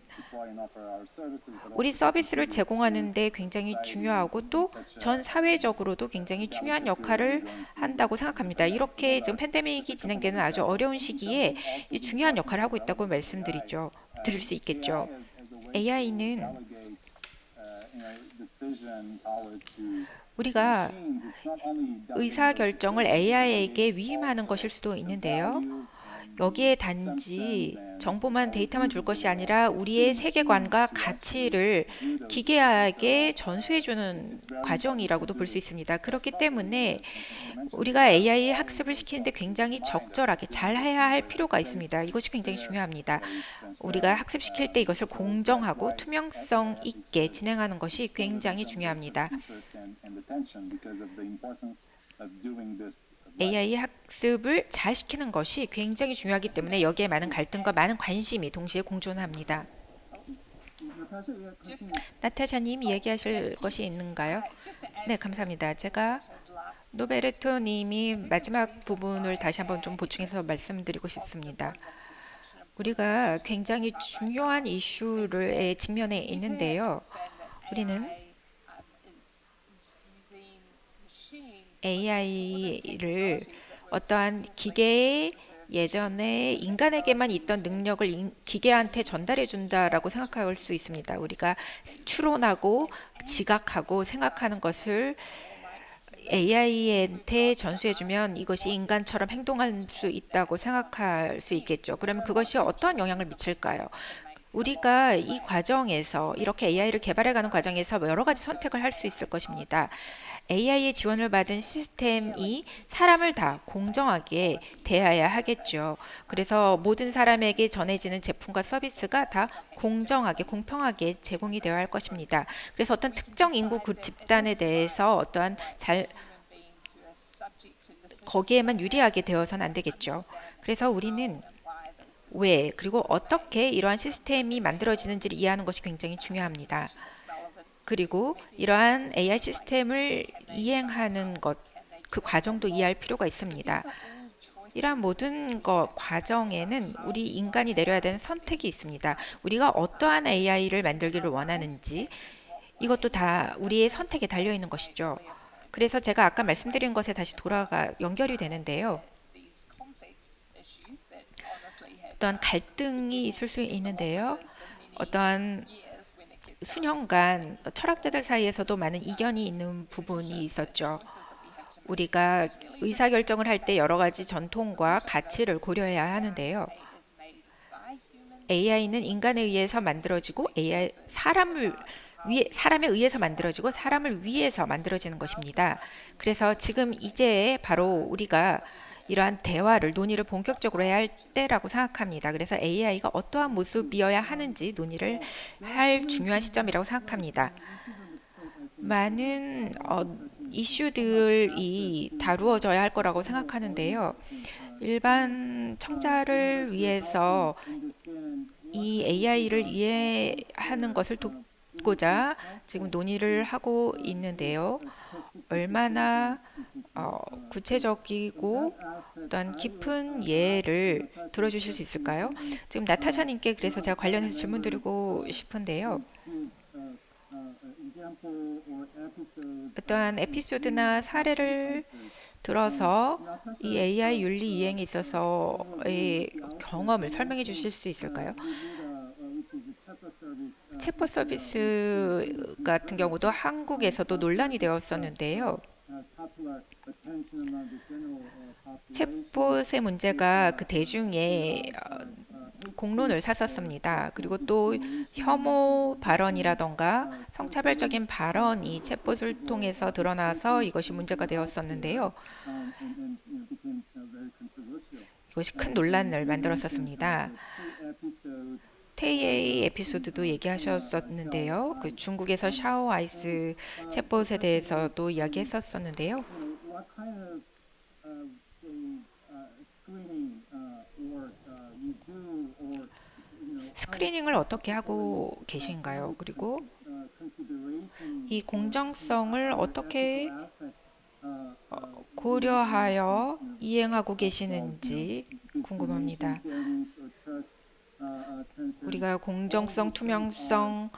우리 서비스를 제공하는 데 굉장히 중요하고 또 전 사회적으로도 굉장히 중요한 역할을 한다고 생각합니다. 이렇게 지금 팬데믹이 진행되는 아주 어려운 시기에 이 중요한 역할을 하고 있다고 드릴 수 있겠죠. AI는 우리가 의사결정을 AI에게 위임하는 것일 수도 있는데요. 여기에 단지 정보만, 데이터만 줄 것이 아니라 우리의 세계관과 가치를 기계에게 전수해주는 과정이라고도 볼 수 있습니다. 그렇기 때문에 우리가 AI 학습을 시키는데 굉장히 적절하게 잘 해야 할 필요가 있습니다. 이것이 굉장히 중요합니다. 우리가 학습시킬 때 이것을 공정하고 투명성 있게 진행하는 것이 굉장히 중요합니다. AI 학습을 잘 시키는 것이 굉장히 중요하기 때문에 여기에 많은 갈등과 많은 관심이 동시에 공존합니다. 나타샤님 얘기하실 것이 있는가요? 네, 감사합니다. 제가 노베르토 님이 마지막 부분을 다시 한번 좀 보충해서 말씀드리고 싶습니다. 우리가 굉장히 중요한 이슈에 직면해 있는데요. 우리는 AI를 어떠한 기계의 예전에 인간에게만 있던 능력을 기계한테 전달해 준다라고 생각할 수 있습니다. 우리가 추론하고 지각하고 생각하는 것을 AI한테 전수해주면 이것이 인간처럼 행동할 수 있다고 생각할 수 있겠죠. 그러면 그것이 어떤 영향을 미칠까요? 우리가 이 과정에서 이렇게 AI를 개발해가는 과정에서 여러 가지 선택을 할 수 있을 것입니다. AI의 지원을 받은 시스템이 사람을 다 공정하게 대해야 하겠죠. 그래서 모든 사람에게 전해지는 제품과 서비스가 다 공정하게, 공평하게 제공이 되어야 할 것입니다. 그래서 어떤 특정 인구 집단에 대해서 어떠한 거기에만 유리하게 되어서는 안 되겠죠. 그래서 우리는 왜, 그리고 어떻게 이러한 시스템이 만들어지는지를 이해하는 것이 굉장히 중요합니다. 그리고 이러한 AI 시스템을 이행하는 것, 그 과정도 이해할 필요가 있습니다. 이러한 모든 과정에는 우리 인간이 내려야 되는 선택이 있습니다. 우리가 어떠한 AI를 만들기를 원하는지, 이것도 다 우리의 선택에 달려 있는 것이죠. 그래서 제가 아까 말씀드린 것에 다시 연결이 되는데요. 어떤 갈등이 있을 수 있는데요. 어떠한 수년간 철학자들 사이에서도 많은 이견이 있는 부분이 있었죠. 우리가 의사결정을 할 때 여러 가지 전통과 가치를 고려해야 하는데요. AI는 인간에 의해서 만들어지고 사람에 의해서 만들어지고 사람을 위해서 만들어지는 것입니다. 그래서 지금 이제 바로 우리가 이러한 대화를, 논의를 본격적으로 해야 할 때라고 생각합니다. 그래서 AI가 어떠한 모습이어야 하는지 논의를 할 중요한 시점이라고 생각합니다. 많은 이슈들이 다루어져야 할 거라고 생각하는데요. 일반 청자를 위해서 이 AI를 이해하는 것을 돕고자 지금 논의를 하고 있는데요. 얼마나 구체적이고 어떤 깊은 예를 들어주실 수 있을까요? 지금 나타샤님께 그래서 제가 관련해서 질문 드리고 싶은데요. 어떠한 에피소드나 사례를 들어서 이 AI 윤리 이행에 있어서의 경험을 설명해 주실 수 있을까요? 체포 서비스 같은 경우도 한국에서도 논란이 되었었는데요. 체포세 문제가 그 대중의 공론을 샀었습니다. 그리고 또 혐오 발언이라던가 성차별적인 발언이 챗봇을 통해서 드러나서 이것이 문제가 되었었는데요. 이것이 큰 논란을 만들었었습니다. 테이의 에피소드도 얘기하셨었는데요. 그 중국에서 샤오 아이스 챗봇에 대해서도 이야기했었었는데요. 스크리닝을 어떻게 하고 계신가요? 그리고 이 공정성을 어떻게 고려하여 이행하고 계시는지 궁금합니다. 우리가 공정성, 투명성,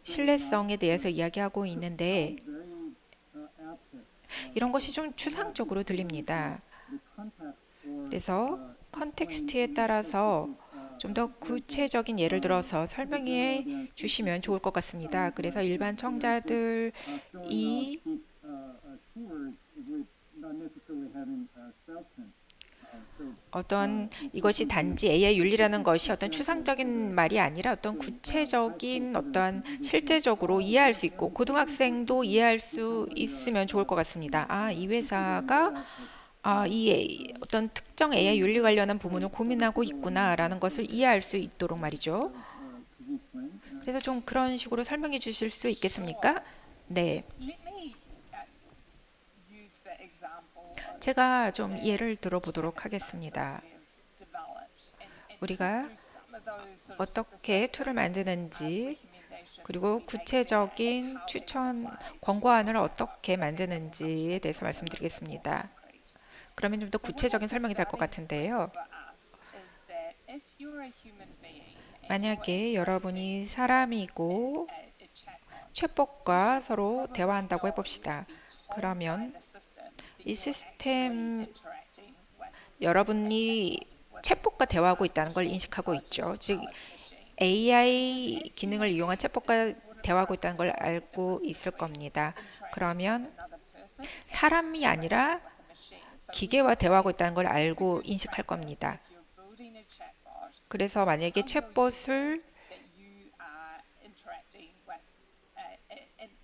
신뢰성에 대해서 이야기하고 있는데 이런 것이 좀 추상적으로 들립니다. 그래서 컨텍스트에 따라서 좀 더 구체적인 예를 들어서 설명해 주시면 좋을 것 같습니다. 그래서 일반 청자들이 어떤 이것이 단지 AI 윤리라는 것이 어떤 추상적인 말이 아니라 어떤 구체적인 어떤 실제적으로 이해할 수 있고 고등학생도 이해할 수 있으면 좋을 것 같습니다. 이 회사가 이 어떤 특정 AI 윤리 관련한 부분을 고민하고 있구나라는 것을 이해할 수 있도록 말이죠. 그래서 좀 그런 식으로 설명해 주실 수 있겠습니까? 네. 제가 좀 예를 들어보도록 하겠습니다. 우리가 어떻게 툴을 만드는지 그리고 구체적인 추천 권고안을 어떻게 만드는지에 대해서 말씀드리겠습니다. 그러면 좀 더 구체적인 설명이 될 것 같은데요. 만약에 여러분이 사람이고 챗봇과 서로 대화한다고 해봅시다. 그러면 이 시스템 여러분이 챗봇과 대화하고 있다는 걸 인식하고 있죠. 즉 AI 기능을 이용한 챗봇과 대화하고 있다는 걸 알고 있을 겁니다. 그러면 사람이 아니라 기계와 대화하고 있다는 걸 알고 인식할 겁니다. 그래서 만약에 챗봇을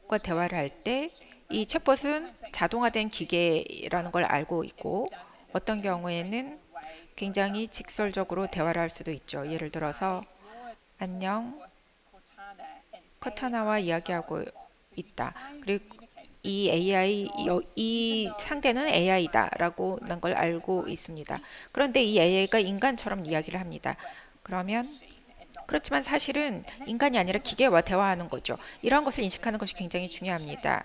과 대화를 할 때 이 챗봇은 자동화된 기계라는 걸 알고 있고 어떤 경우에는 굉장히 직설적으로 대화를 할 수도 있죠. 예를 들어서 안녕, 코타나와 이야기하고 있다. 그리고 이 상대는 AI다라고 난 걸 알고 있습니다. 그런데 이 AI가 인간처럼 이야기를 합니다. 그러면 그렇지만 사실은 인간이 아니라 기계와 대화하는 거죠. 이러한 것을 인식하는 것이 굉장히 중요합니다.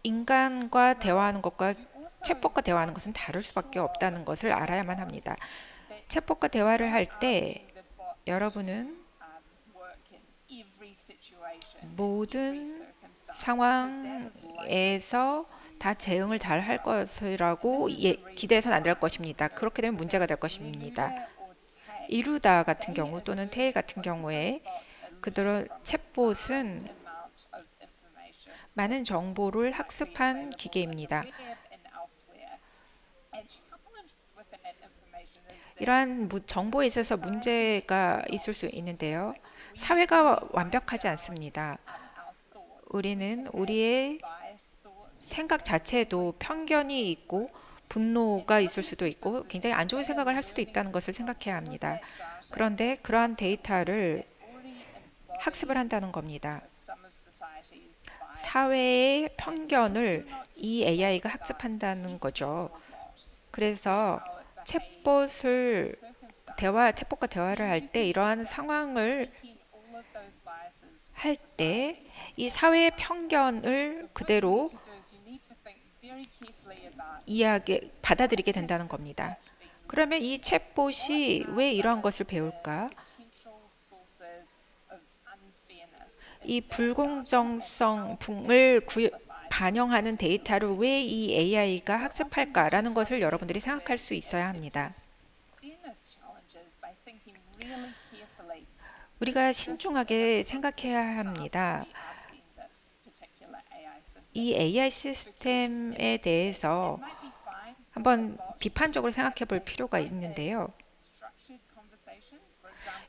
인간과 대화하는 것과 챗봇과 대화하는 것은 다를 수밖에 없다는 것을 알아야만 합니다. 챗봇과 대화를 할 때 여러분은 모든 상황에서 다 대응을 잘 할 것이라고 기대해서는 안 될 것입니다. 그렇게 되면 문제가 될 것입니다. 이루다 같은 경우 또는 테이 같은 경우에 그들의 챗봇은 많은 정보를 학습한 기계입니다. 이러한 정보에 있어서 문제가 있을 수 있는데요. 사회가 완벽하지 않습니다. 우리는 우리의 생각 자체에도 편견이 있고 분노가 있을 수도 있고 굉장히 안 좋은 생각을 할 수도 있다는 것을 생각해야 합니다. 그런데 그러한 데이터를 학습을 한다는 겁니다. 사회의 편견을 이 AI가 학습한다는 거죠. 그래서 챗봇과 대화를 할 때 이러한 상황을 할 때 이 사회의 편견을 그대로 받아들이게 된다는 겁니다. 그러면 이 챗봇이 왜 이러한 것을 배울까? 이 불공정성을 반영하는 데이터를 왜 이 AI가 학습할까라는 것을 여러분들이 생각할 수 있어야 합니다. 우리가 신중하게 생각해야 합니다. 이 AI 시스템에 대해서 한번 비판적으로 생각해 볼 필요가 있는데요.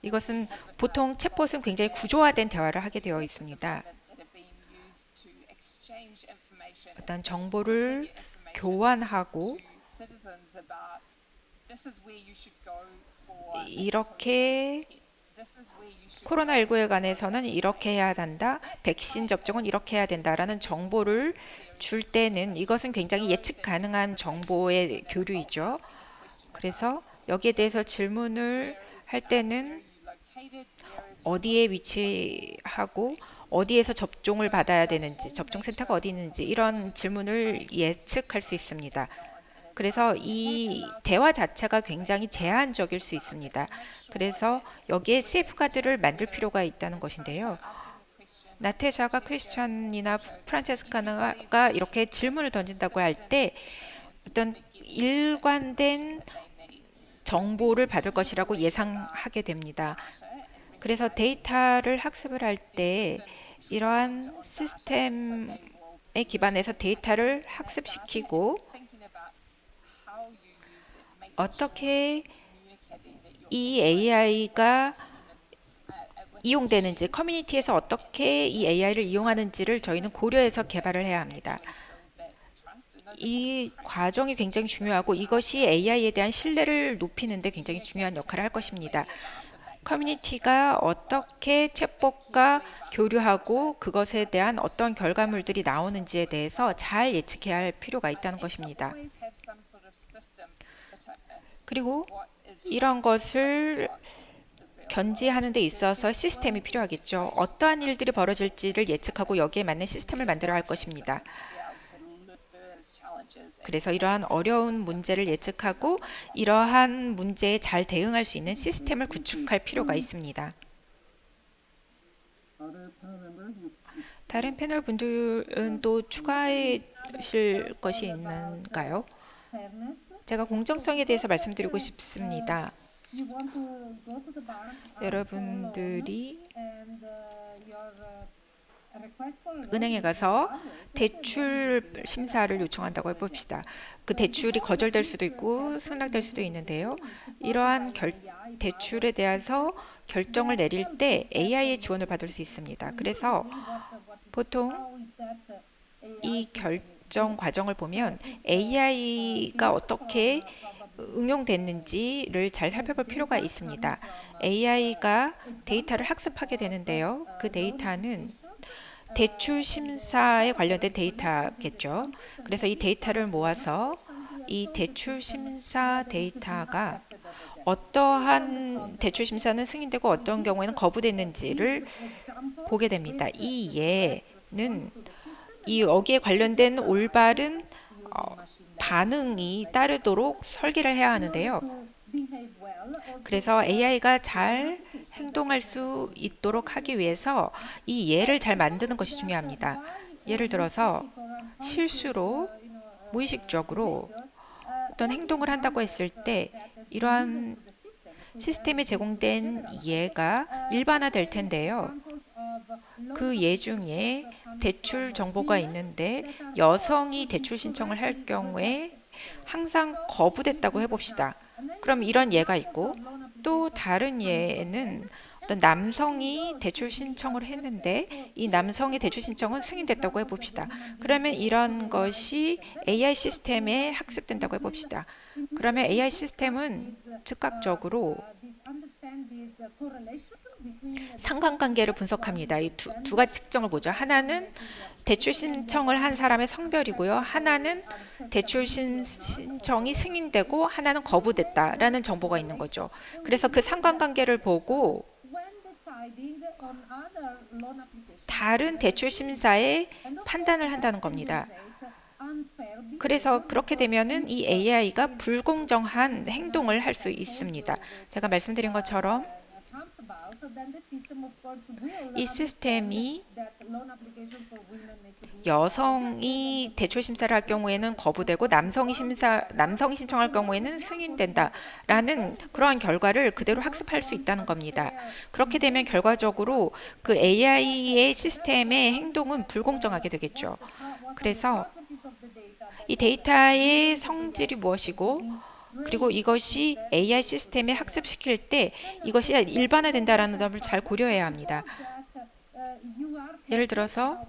이것은 보통 챗봇은 굉장히 구조화된 대화를 하게 되어 있습니다. 어떤 정보를 교환하고 이렇게 코로나19에 관해서는 이렇게 해야 한다, 백신 접종은 이렇게 해야 된다라는 정보를 줄 때는 이것은 굉장히 예측 가능한 정보의 교류이죠. 그래서 여기에 대해서 질문을 할 때는 어디에 위치하고 어디에서 접종을 받아야 되는지, 접종센터가 어디 있는지 이런 질문을 예측할 수 있습니다. 그래서 이 대화 자체가 굉장히 제한적일 수 있습니다. 그래서 여기에 세이프가드를 만들 필요가 있다는 것인데요. 나테샤가 크리스찬이나 프란체스카가 이렇게 질문을 던진다고 할 때 어떤 일관된 정보를 받을 것이라고 예상하게 됩니다. 그래서 데이터를 학습을 할 때 이러한 시스템에 기반해서 데이터를 학습시키고 어떻게 이 AI가 이용되는지, 커뮤니티에서 어떻게 이 AI를 이용하는지를 저희는 고려해서 개발을 해야 합니다. 이 과정이 굉장히 중요하고 이것이 AI에 대한 신뢰를 높이는 데 굉장히 중요한 역할을 할 것입니다. 커뮤니티가 어떻게 챗봇과 교류하고 그것에 대한 어떤 결과물들이 나오는지에 대해서 잘 예측해야 할 필요가 있다는 것입니다. 그리고 이런 것을 견지하는 데 있어서 시스템이 필요하겠죠. 어떠한 일들이 벌어질지를 예측하고 여기에 맞는 시스템을 만들어야 할 것입니다. 그래서 이러한 어려운 문제를 예측하고 이러한 문제에 잘 대응할 수 있는 시스템을 구축할 필요가 있습니다. 다른 패널 분들은 또 추가하실 것이 있는가요? 제가 공정성에 대해서 말씀드리고 싶습니다. 여러분들이 은행에 가서 대출 심사를 요청한다고 해봅시다. 그 대출이 거절될 수도 있고 승낙될 수도 있는데요. 이러한 대출에 대해서 결정을 내릴 때 AI의 지원을 받을 수 있습니다. 그래서 보통 이 결정 과정을 보면 AI가 어떻게 응용됐는지를 잘 살펴볼 필요가 있습니다. AI가 데이터를 학습하게 되는데요. 그 데이터는 대출 심사에 관련된 데이터겠죠. 그래서 이 데이터를 모아서 이 대출 심사 데이터가 어떠한 대출 심사는 승인되고 어떤 경우에는 거부됐는지를 보게 됩니다. 이 예는 여기에 관련된 올바른 반응이 따르도록 설계를 해야 하는데요. 그래서 AI가 잘 행동할 수 있도록 하기 위해서 이 예를 잘 만드는 것이 중요합니다. 예를 들어서 실수로 무의식적으로 어떤 행동을 한다고 했을 때 이러한 시스템에 제공된 예가 일반화될 텐데요. 그 예 중에 대출 정보가 있는데 여성이 대출 신청을 할 경우에 항상 거부됐다고 해봅시다. 그럼 이런 예가 있고 또 다른 예는 어떤 남성이 대출 신청을 했는데 이 남성의 대출 신청은 승인됐다고 해봅시다. 그러면 이런 것이 AI 시스템에 학습된다고 해봅시다. 그러면 AI 시스템은 즉각적으로 상관관계를 분석합니다. 이 두 가지 특정을 보죠. 하나는 대출 신청을 한 사람의 성별이고요. 하나는 대출 신청이 승인되고 하나는 거부됐다라는 정보가 있는 거죠. 그래서 그 상관관계를 보고 다른 대출 심사에 판단을 한다는 겁니다. 그래서 그렇게 되면은 이 AI가 불공정한 행동을 할 수 있습니다. 제가 말씀드린 것처럼 이 시스템이 여성이 대출 심사를 할 경우에는 거부되고 남성이 신청할 경우에는 승인된다라는 그러한 결과를 그대로 학습할 수 있다는 겁니다. 그렇게 되면 결과적으로 그 AI의 시스템의 행동은 불공정하게 되겠죠. 그래서 이 데이터의 성질이 무엇이고 그리고 이것이 AI 시스템에 학습시킬 때 이것이 일반화된다라는 점을 잘 고려해야 합니다. 예를 들어서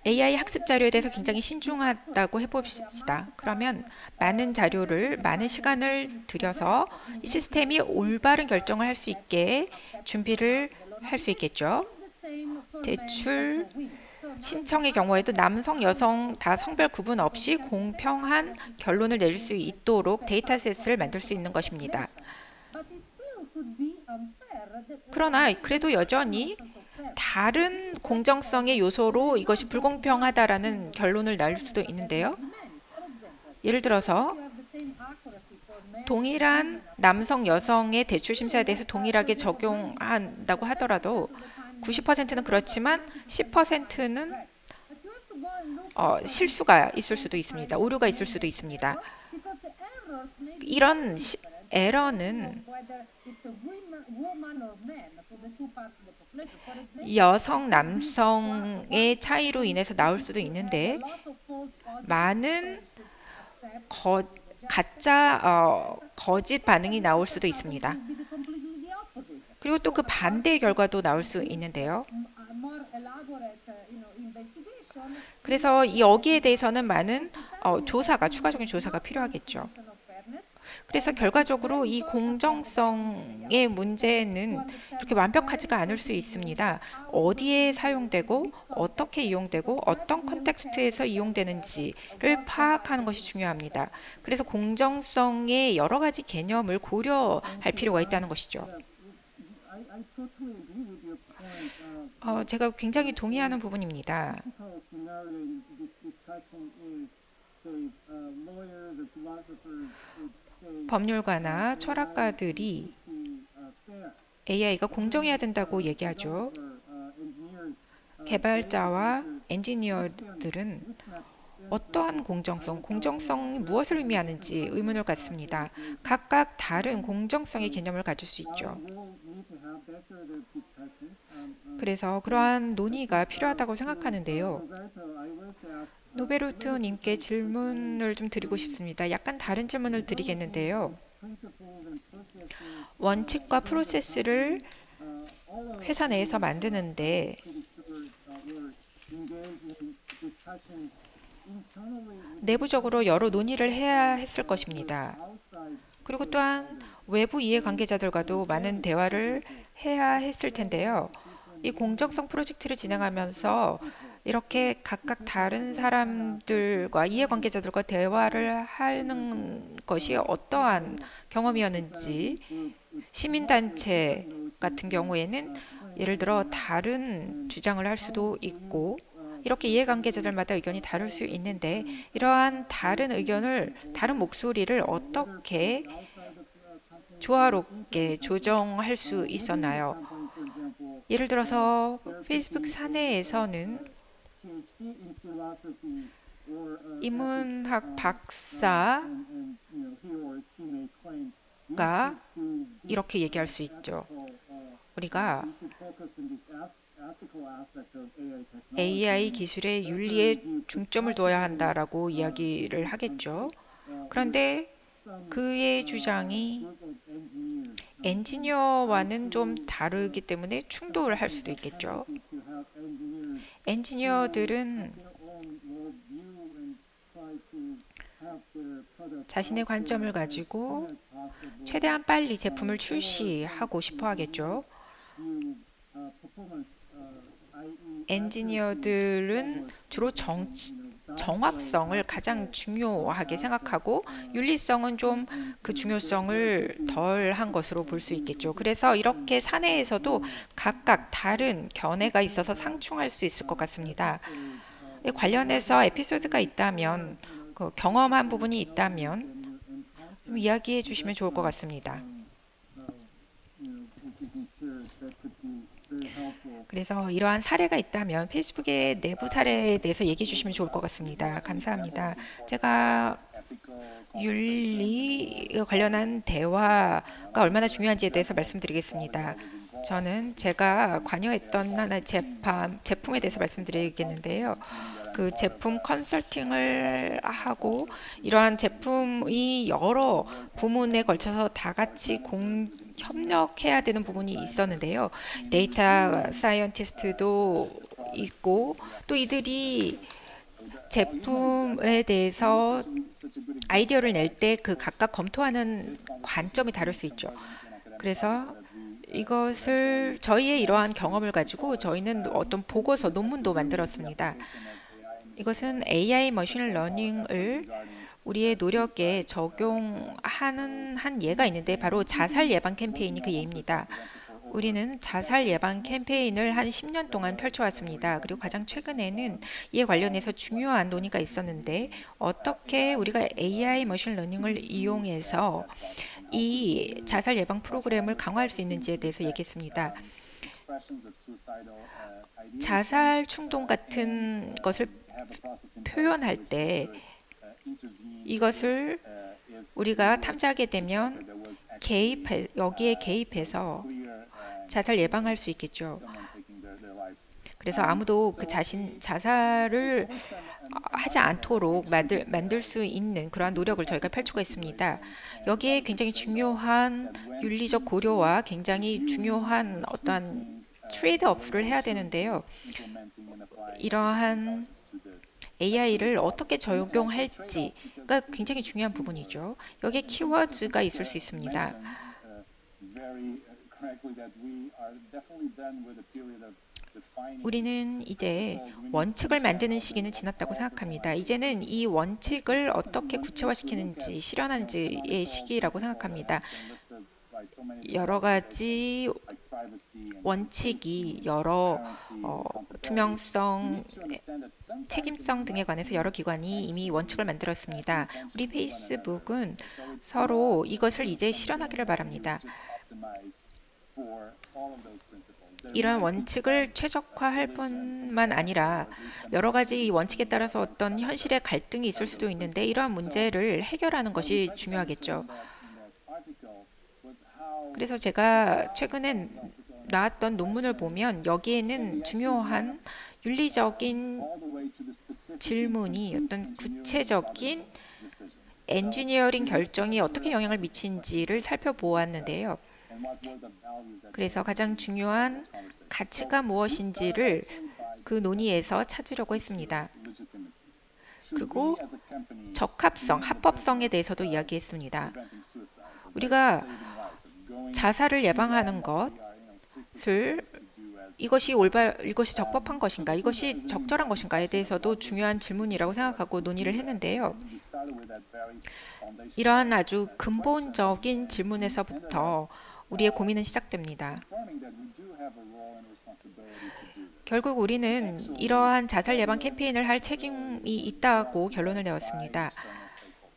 AI 학습 자료에 대해서 굉장히 신중하다고 해봅시다. 그러면 많은 자료를, 많은 시간을 들여서 이 시스템이 올바른 결정을 할 수 있게 준비를 할 수 있겠죠. 대출 신청의 경우에도 남성, 여성 다 성별 구분 없이 공평한 결론을 내릴 수 있도록 데이터셋을 만들 수 있는 것입니다. 그러나 그래도 여전히 다른 공정성의 요소로 이것이 불공평하다라는 결론을 낼 수도 있는데요. 예를 들어서 동일한 남성, 여성의 대출 심사에 대해서 동일하게 적용한다고 하더라도 90%는 그렇지만 10%는 실수가 있을 수도 있습니다. 오류가 있을 수도 있습니다. 이런 에러는 여성, 남성의 차이로 인해서 나올 수도 있는데 많은 가짜 거짓 반응이 나올 수도 있습니다. 그리고 또 그 반대의 결과도 나올 수 있는데요. 그래서 여기에 대해서는 많은 추가적인 조사가 필요하겠죠. 그래서 결과적으로 이 공정성의 문제는 이렇게 완벽하지가 않을 수 있습니다. 어디에 사용되고 어떻게 이용되고 어떤 컨텍스트에서 이용되는지를 파악하는 것이 중요합니다. 그래서 공정성의 여러 가지 개념을 고려할 필요가 있다는 것이죠. I totally agree with your point. 제가 굉장히 동의하는 부분입니다. Typical scenario in this discussion is, say, lawyers or philosophers would say 법률가나 철학가들이 fair. AI가 공정해야 된다고 얘기하죠. Engineers 개발자와 엔지니어들은 어떠한 공정성이 무엇을 의미하는지 의문을 갖습니다. 각각 다른 공정성의 개념을 가질 수 있죠. will need to have that sort of discussion. 그래서 그러한 논의가 필요하다고 생각하는데요. Roberto, I wish to ask 노베르토님께 질문을 좀 드리고 싶습니다. 약간 다른 질문을 드리겠는데요. principles and processes. 원칙과 프로세스를 All of 회사 내에서 만드는데 pretty sure we're engaged in discussions internally with 내부적으로 여러 논의를 해야 했을 것입니다. outside. 그리고 또한 외부 이해관계자들과도 많은 대화를 해야 했을 텐데요. 이 공정성 프로젝트를 진행하면서 이렇게 각각 다른 사람들과 이해관계자들과 대화를 하는 것이 어떠한 경험이었는지 시민단체 같은 경우에는 예를 들어 다른 주장을 할 수도 있고 이렇게 이해관계자들마다 의견이 다를 수 있는데 이러한 다른 의견을 다른 목소리를 어떻게 조화롭게 조정할 수 있었나요? 예를 들어서 페이스북 사내에서는 PhD in philosophy or 인문학 박사가 he or she may claim 이렇게 얘기할 수 있죠. 우리가 we should focus on this ethical aspect of AI technology. AI 기술의 윤리에 중점을 두어야 한다라고 이야기를 하겠죠. 그런데 그의 주장이 Group of engineers 엔지니어와는 좀 다르기 때문에 충돌을 할 수도 있겠죠. to have engineers 엔지니어들은 their own worldview and try to 자신의 관점을 가지고 최대한 빨리 제품을 출시하고 싶어 하겠죠. 엔지니어들은 주로 정확성을 가장 중요하게 생각하고 윤리성은 좀 그 중요성을 덜한 것으로 볼 수 있겠죠. 그래서 이렇게 사내에서도 각각 다른 견해가 있어서 상충할 수 있을 것 같습니다. 관련해서 에피소드가 있다면, 그 경험한 부분이 있다면 좀 이야기해 주시면 좋을 것 같습니다. 그래서 이러한 사례가 있다면 페이스북의 내부 사례에 대해서 얘기해 주시면 좋을 것 같습니다. 감사합니다. 제가 윤리 관련한 대화가 얼마나 중요한지에 대해서 말씀드리겠습니다. 저는 제가 관여했던 하나의 제품에 대해서 말씀드리겠는데요. 그 제품 컨설팅을 하고 이러한 제품이 여러 부문에 걸쳐서 다 같이 협력해야 되는 부분이 있었는데요. 데이터 사이언티스트도 있고 또 이들이 제품에 대해서 아이디어를 낼 때 그 각각 검토하는 관점이 다를 수 있죠. 그래서 이것을 저희의 이러한 경험을 가지고 저희는 어떤 보고서, 논문도 만들었습니다. 이것은 AI 머신러닝을 우리의 노력에 적용하는 한 예가 있는데 바로 자살 예방 캠페인이 그 예입니다. 우리는 자살 예방 캠페인을 한 10년 동안 펼쳐왔습니다. 그리고 가장 최근에는 이에 관련해서 중요한 논의가 있었는데 어떻게 우리가 AI 머신러닝을 이용해서 이 자살 예방 프로그램을 강화할 수 있는지에 대해서 얘기했습니다. 자살 충동 같은 것을 표현할 때 이것을 우리가 탐지하게 되면 여기에 개입해서 자살 예방할 수 있겠죠. 그래서 아무도 그 자살을 하지 않도록 만들 수 있는 그러한 노력을 저희가 펼치고 있습니다. 여기에 굉장히 중요한 윤리적 고려와 굉장히 중요한 어떠한 트레이드오프를 해야 되는데요. 이러한 AI를 어떻게 적용할지가 굉장히 중요한 부분이죠. 여기에 키워드가 있을 수 있습니다. 우리는 이제 원칙을 만드는 시기는 지났다고 생각합니다. 이제는 이 원칙을 어떻게 구체화시키는지, 실현하는지의 시기라고 생각합니다. 여러 가지 원칙이 투명성, 책임성 등에 관해서 여러 기관이 이미 원칙을 만들었습니다. 우리 페이스북은 서로 이것을 이제 실현하기를 바랍니다. 이러한 원칙을 최적화할 뿐만 아니라 여러 가지 원칙에 따라서 어떤 현실의 갈등이 있을 수도 있는데 이러한 문제를 해결하는 것이 중요하겠죠. 그래서 제가 최근에 나왔던 논문을 보면 여기에는 중요한 윤리적인 질문이 어떤 구체적인 엔지니어링 결정이 어떻게 영향을 미친지를 살펴보았는데요. 그래서 가장 중요한 가치가 무엇인지를 그 논의에서 찾으려고 했습니다. 그리고 적합성, 합법성에 대해서도 이야기했습니다. 우리가 자살을 예방하는 것을 이것이 적법한 것인가, 이것이 적절한 것인가에 대해서도 중요한 질문이라고 생각하고 논의를 했는데요. 이러한 아주 근본적인 질문에서부터 우리의 고민은 시작됩니다. 결국 우리는 이러한 자살 예방 캠페인을 할 책임이 있다고 결론을 내었습니다.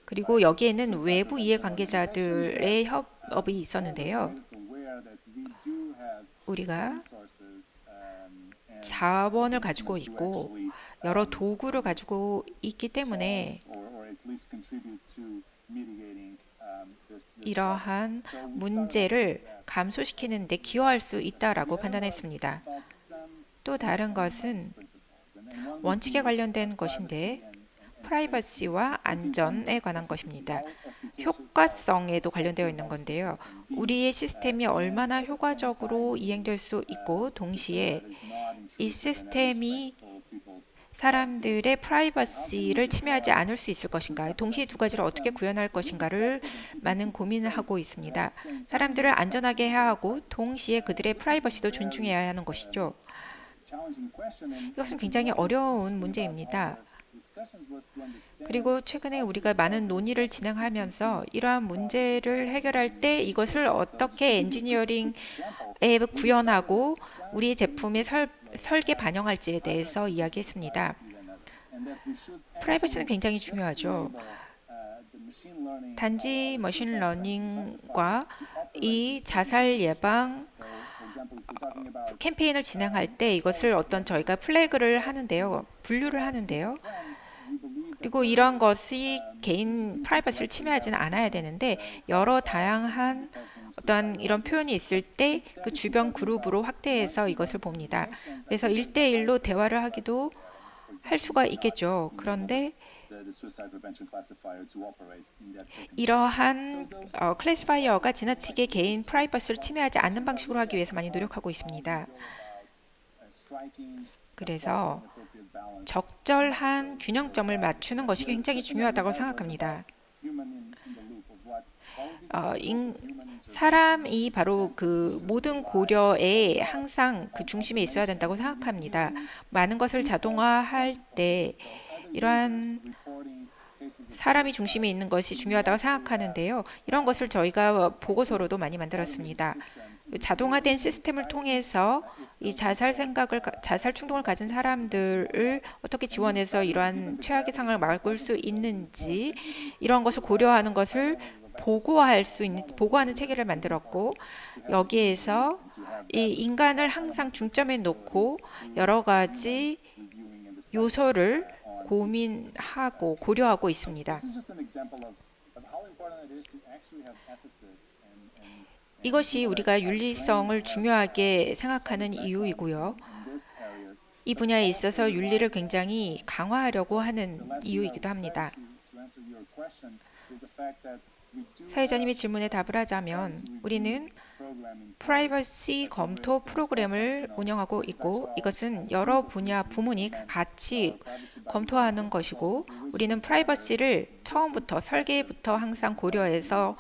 그리고 여기에는 외부 이해관계자들의 협업이 있었는데요. 우리가 자원을 가지고 있고 여러 도구를 가지고 있기 때문에 이러한 문제를 감소시키는 데 기여할 수 있다라고 판단했습니다. 또 다른 것은 원칙에 관련된 것인데 프라이버시와 안전에 관한 것입니다. 효과성에도 관련되어 있는 건데요. 우리의 시스템이 얼마나 효과적으로 이행될 수 있고 동시에 이 시스템이 사람들의 프라이버시를 침해하지 않을 수 있을 것인가, 동시에 두 가지를 어떻게 구현할 것인가를 많은 고민을 하고 있습니다. 사람들을 안전하게 해야 하고 동시에 그들의 프라이버시도 존중해야 하는 것이죠. 이것은 굉장히 어려운 문제입니다. 그리고 최근에 우리가 많은 논의를 진행하면서 이러한 문제를 해결할 때 이것을 어떻게 엔지니어링에 구현하고 우리 제품의 설계 반영할지에 대해서 이야기했습니다. 프라이버시는 굉장히 중요하죠. 단지 머신러닝과 이 자살 예방 캠페인을 진행할 때 이것을 어떤 저희가 플래그를 하는데요. 분류를 하는데요. 그리고 이런 것이 개인 프라이버시를 침해하지는 않아야 되는데 여러 다양한 어떤 이런 표현이 있을 때 그 주변 그룹으로 확대해서 이것을 봅니다. 그래서 1대1로 대화를 하기도 할 수가 있겠죠. 그런데 이러한 클래시파이어가 지나치게 개인 프라이버시를 침해하지 않는 방식으로 하기 위해서 많이 노력하고 있습니다. 그래서 적절한 균형점을 맞추는 것이 굉장히 중요하다고 생각합니다. 사람이 바로 그 모든 고려에 항상 그 중심에 있어야 된다고 생각합니다. 많은 것을 자동화할 때 이러한 사람이 중심에 있는 것이 중요하다고 생각하는데요. 이런 것을 저희가 보고서로도 많이 만들었습니다. 자동화된 시스템을 통해서 이 자살 충동을 가진 사람들을 어떻게 지원해서 이러한 최악의 상황을 막을 수 있는지 이런 것을 고려하는 것을 보고하는 체계를 만들었고 여기에서 이 인간을 항상 중점에 놓고 여러 가지 요소를 고민하고 고려하고 있습니다. 이것이 우리가 윤리성을 중요하게 생각하는 이유이고요. 이 분야에 있어서 윤리를 굉장히 강화하려고 하는 이유이기도 합니다. 사회자님의 질문에 답을 하자면 우리는 프라이버시 검토 프로그램을 운영하고 있고 이것은 여러 분야 부문이 같이 검토하는 것이고 우리는 프라이버시를 처음부터 설계부터 항상 고려해서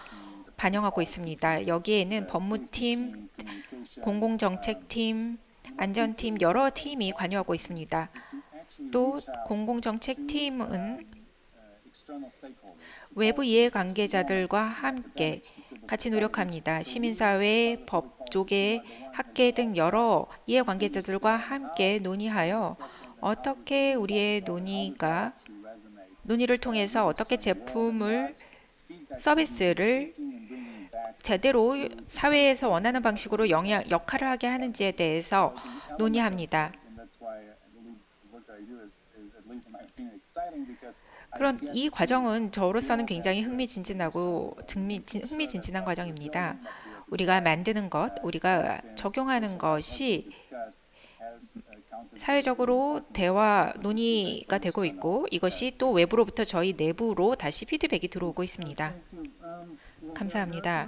반영하고 있습니다. 여기에는 법무팀, 공공정책팀, 안전팀 여러 팀이 관여하고 있습니다. 또 공공정책팀은 외부 이해관계자들과 함께 같이 노력합니다. 시민사회, 법조계, 학계 등 여러 이해관계자들과 함께 논의하여 어떻게 우리의 논의를 통해서 어떻게 서비스를 제대로 사회에서 원하는 방식으로 역할을 하게 하는지에 대해서 논의합니다. 그런 이 과정은 저로서는 굉장히 흥미진진한 과정입니다. 우리가 만드는 것, 우리가 적용하는 것이 사회적으로 논의가 되고 있고 이것이 또 외부로부터 저희 내부로 다시 피드백이 들어오고 있습니다. 감사합니다.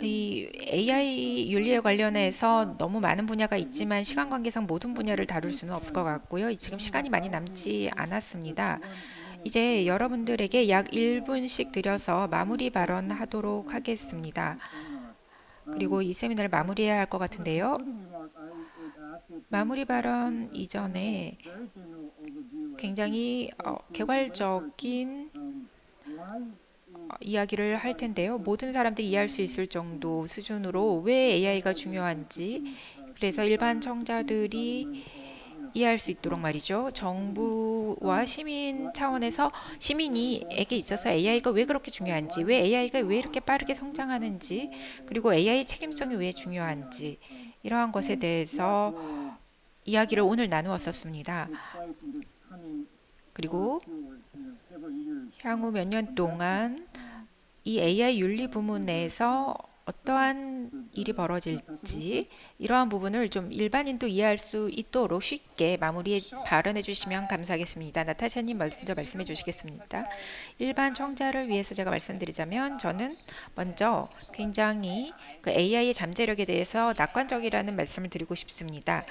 이 AI 윤리에 관련해서 너무 많은 분야가 있지만 시간 관계상 모든 분야를 다룰 수는 없을 것 같고요. 지금 시간이 많이 남지 않았습니다. 이제 여러분들에게 약 1분씩 드려서 마무리 발언하도록 하겠습니다. 그리고 이 세미나를 마무리해야 할 것 같은데요. 마무리 발언 이전에 굉장히 개괄적인 이야기를 할 텐데요. 모든 사람들이 이해할 수 있을 정도 수준으로 왜 AI가 중요한지, 그래서 일반 청자들이 이해할 수 있도록 말이죠. 정부와 시민 차원에서 시민에게 있어서 AI가 왜 그렇게 중요한지, 왜 AI가 왜 이렇게 빠르게 성장하는지, 그리고 AI의 책임성이 왜 중요한지 이러한 것에 대해서 이야기를 오늘 나누었었습니다. 그리고 향후 몇 년 동안 이 AI 윤리 부문 내에서 어떠한 일이 벌어질지 이러한 부분을 좀 일반인도 이해할 수 있도록 쉽게 마무리에 발언해 주시면 감사하겠습니다. 나타샤님 먼저 말씀해 주시겠습니다. 일반 청자를 위해서 제가 말씀드리자면 저는 먼저 굉장히 그 AI의 잠재력에 대해서 낙관적이라는 말씀을 드리고 싶습니다.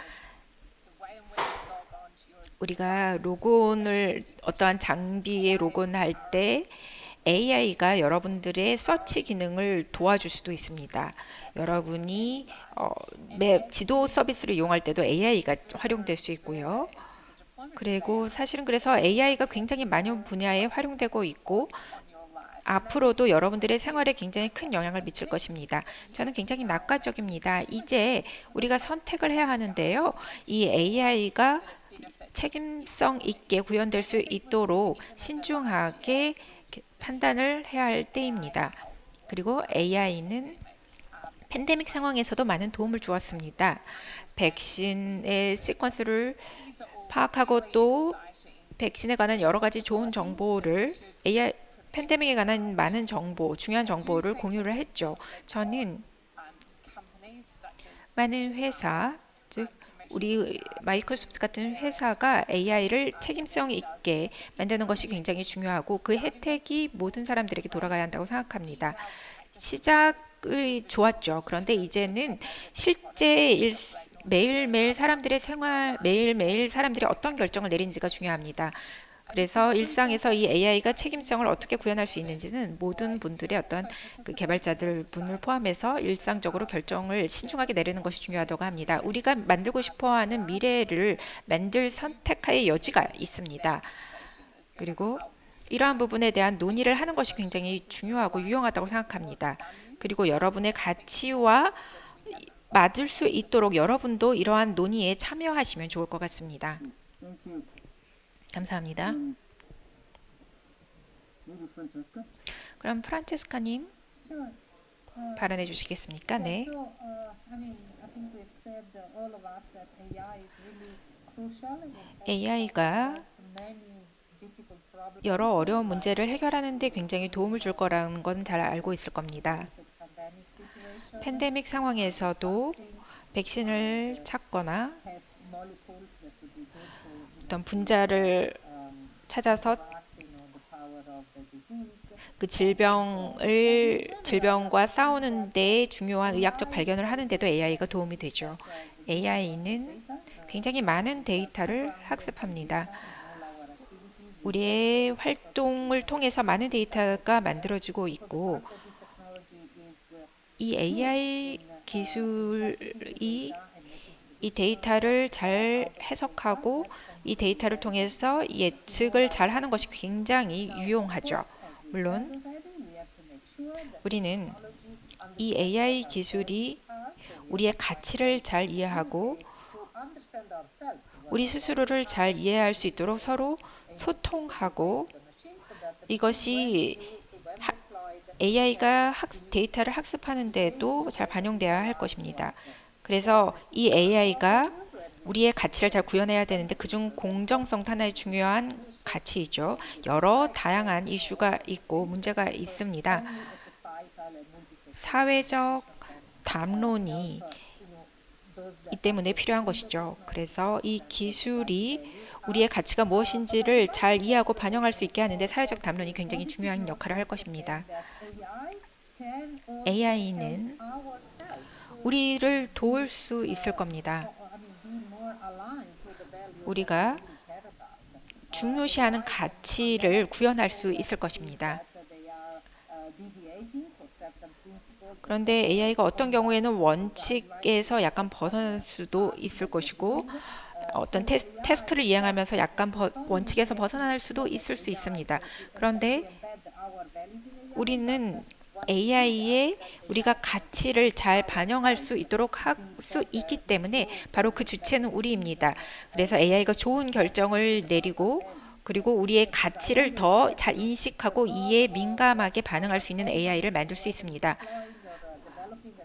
우리가 로그온을 어떠한 장비에 로그온할 때 AI가 여러분들의 서치 기능을 도와줄 수도 있습니다. 여러분이 맵 지도 서비스를 이용할 때도 AI가 활용될 수 있고요. 그리고 사실은 그래서 AI가 굉장히 많은 분야에 활용되고 있고 앞으로도 여러분들의 생활에 굉장히 큰 영향을 미칠 것입니다. 저는 굉장히 낙관적입니다. 이제 우리가 선택을 해야 하는데요. 이 AI가 책임성 있게 구현될 수 있도록 신중하게 판단을 해야 할 때입니다. 그리고 AI는 팬데믹 상황에서도 많은 도움을 주었습니다. 백신의 시퀀스를 파악하고 또 백신에 관한 여러 가지 좋은 정보를 AI 팬데믹에 관한 많은 정보, 중요한 정보를 공유를 했죠. 저는 많은 회사, 즉 우리 마이크로소프트 같은 회사가 AI를 책임성 있게 만드는 것이 굉장히 중요하고 그 혜택이 모든 사람들에게 돌아가야 한다고 생각합니다. 시작이 좋았죠. 그런데 이제는 실제 매일매일 사람들의 생활, 매일매일 사람들이 어떤 결정을 내리는지가 중요합니다. 그래서 일상에서 이 AI가 책임성을 어떻게 구현할 수 있는지는 모든 분들의 어떤 그 개발자들 분을 포함해서 일상적으로 결정을 신중하게 내리는 것이 중요하다고 합니다. 우리가 만들고 싶어하는 미래를 만들 선택의 여지가 있습니다. 그리고 이러한 부분에 대한 논의를 하는 것이 굉장히 중요하고 유용하다고 생각합니다. 그리고 여러분의 가치와 맞을 수 있도록 여러분도 이러한 논의에 참여하시면 좋을 것 같습니다. Thank you. 감사합니다. Maybe Francesca? 그럼 프란체스카님 Sure. 발언해 주시겠습니까? 네. So, I mean, I think we've said, all of us, that AI is really crucial in AI가 many difficult problems. 여러 어려운 문제를 해결하는 데 굉장히 도움을 줄 거라는 건 잘 알고 있을 겁니다. Pandemic situation 팬데믹 상황에서도 백신을 찾거나 has molecules that would be good for 어떤 분자를 찾아서 the power of the disease. 그 질병과 싸우는 데 중요한 의학적 발견을 하는 데도 AI가 도움이 되죠. AI는 굉장히 많은 데이터를 학습합니다. 우리의 활동을 통해서 많은 데이터가 만들어지고 있고 이 AI 기술이 이 데이터를 잘 해석하고 이 데이터를 통해서 예측을 잘 하는 것이 굉장히 유용하죠. 물론 우리는 이 AI 기술이 우리의 가치를 잘 이해하고 우리 스스로를 잘 이해할 수 있도록 서로 소통하고 이것이 AI가 데이터를 학습하는 데도 잘 반영되어야 할 것입니다. 그래서 이 AI가 우리의 가치를 잘 구현해야 되는데 그중 공정성도 하나의 중요한 가치이죠. 여러 다양한 이슈가 있고 문제가 있습니다. 사회적 담론이 이 때문에 필요한 것이죠. 그래서 이 기술이 우리의 가치가 무엇인지를 잘 이해하고 반영할 수 있게 하는데 사회적 담론이 굉장히 중요한 역할을 할 것입니다. AI는 우리를 도울 수 있을 겁니다. 우리가 중요시하는 가치를 구현할 수 있을 것입니다. 그런데 AI가 어떤 경우에는 원칙에서 약간 벗어날 수도 있을 것이고 어떤 태스크를 이행하면서 약간 원칙에서 벗어날 수도 있을 수 있습니다. 그런데 우리는 AI에 우리가 가치를 잘 반영할 수 있도록 할 수 있기 때문에 바로 그 주체는 우리입니다. 그래서 AI가 좋은 결정을 내리고 그리고 우리의 가치를 더 잘 인식하고 이에 민감하게 반응할 수 있는 AI를 만들 수 있습니다.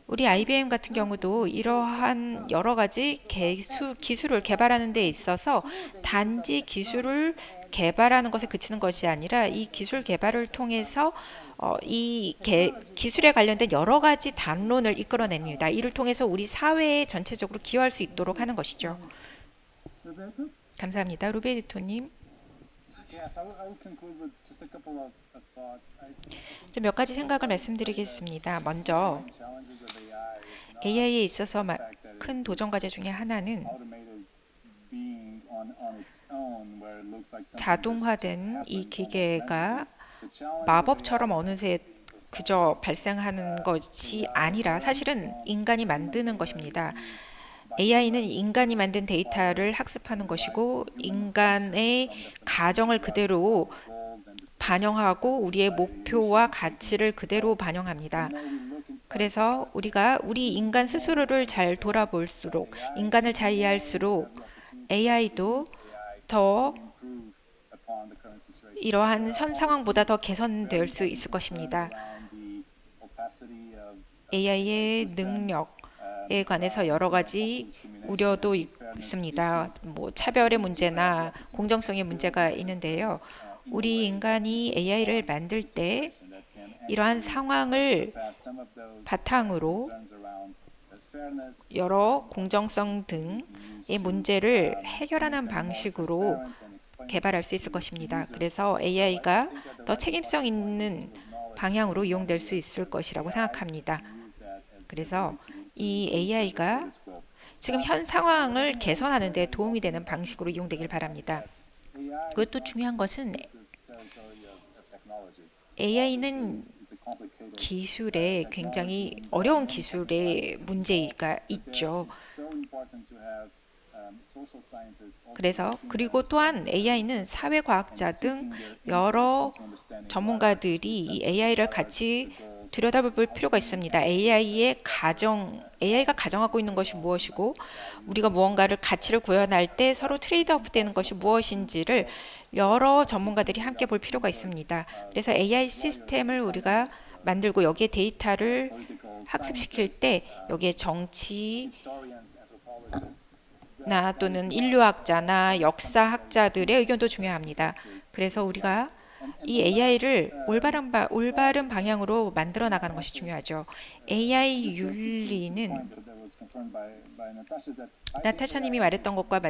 우리 IBM 같은 경우도 이러한 여러 가지 기술을 개발하는 데 있어서 단지 기술을 개발하는 것에 그치는 것이 아니라 이 기술 개발을 통해서 이 기술에 관련된 여러 가지 담론을 이끌어냅니다. 이를 통해서 우리 사회에 전체적으로 기여할 수 있도록 하는 것이죠. Roberto? 감사합니다. 루베리토님. Yes, I will conclude with just a couple of thoughts. I think 몇 가지 생각을 말씀드리겠습니다. 먼저 the challenges of AI is not AI에 있어서 큰 도전 과제 중에 하나는 automated being on its own, where it looks like something just 자동화된 이 happened 기계가 almost magically. The challenge 마법처럼 어느새 그저 발생하는 것이 아니라 사실은 인간이 만드는 것입니다. AI는 인간이 만든 데이터를 학습하는 것이고 인간의 가정을 그대로 반영하고 우리의 목표와 가치를 그대로 반영합니다. 그래서 우리가 우리 인간 스스로를 잘 돌아볼수록 인간을 잘 이해할수록 AI도 더 improve upon the current situation. 이러한 현 상황보다 더 개선될 수 있을 것입니다. Around the opacity of AI의 능력에 관해서 여러 가지 우려도 있습니다. 차별의 문제나 공정성의 문제가 있는데요. 우리 인간이 AI를 만들 때 이러한 상황을 some of those 바탕으로 concerns around fairness, 여러 공정성 등의 문제를 해결하는 방식으로 개발할 수 있을 것입니다. 그래서 AI가 더 책임성 있는 방향으로 이용될 수 있을 것이라고 생각합니다. 그래서 이 AI가 지금 현 상황을 개선하는 데 도움이 되는 방식으로 이용되길 바랍니다. 그것도 중요한 것은 AI는 기술에 굉장히 어려운 기술의 문제가 있죠. 그래서 그리고 또한 AI는 사회과학자 등 여러 전문가들이 이 AI를 같이 들여다볼 필요가 있습니다. AI가 가정하고 있는 것이 무엇이고 우리가 무언가를 가치를 구현할 때 서로 트레이드오프 되는 것이 무엇인지를 여러 전문가들이 함께 볼 필요가 있습니다. 그래서 AI 시스템을 우리가 만들고 여기에 데이터를 학습시킬 때 여기에 정치나 또는 인류학자나 역사학자들의 의견도 중요합니다. 그래서 우리가 이 AI를 올바른 방향으로 만들어 나가는 것이 중요하죠. AI 윤리는 나타샤님이 말했던 것과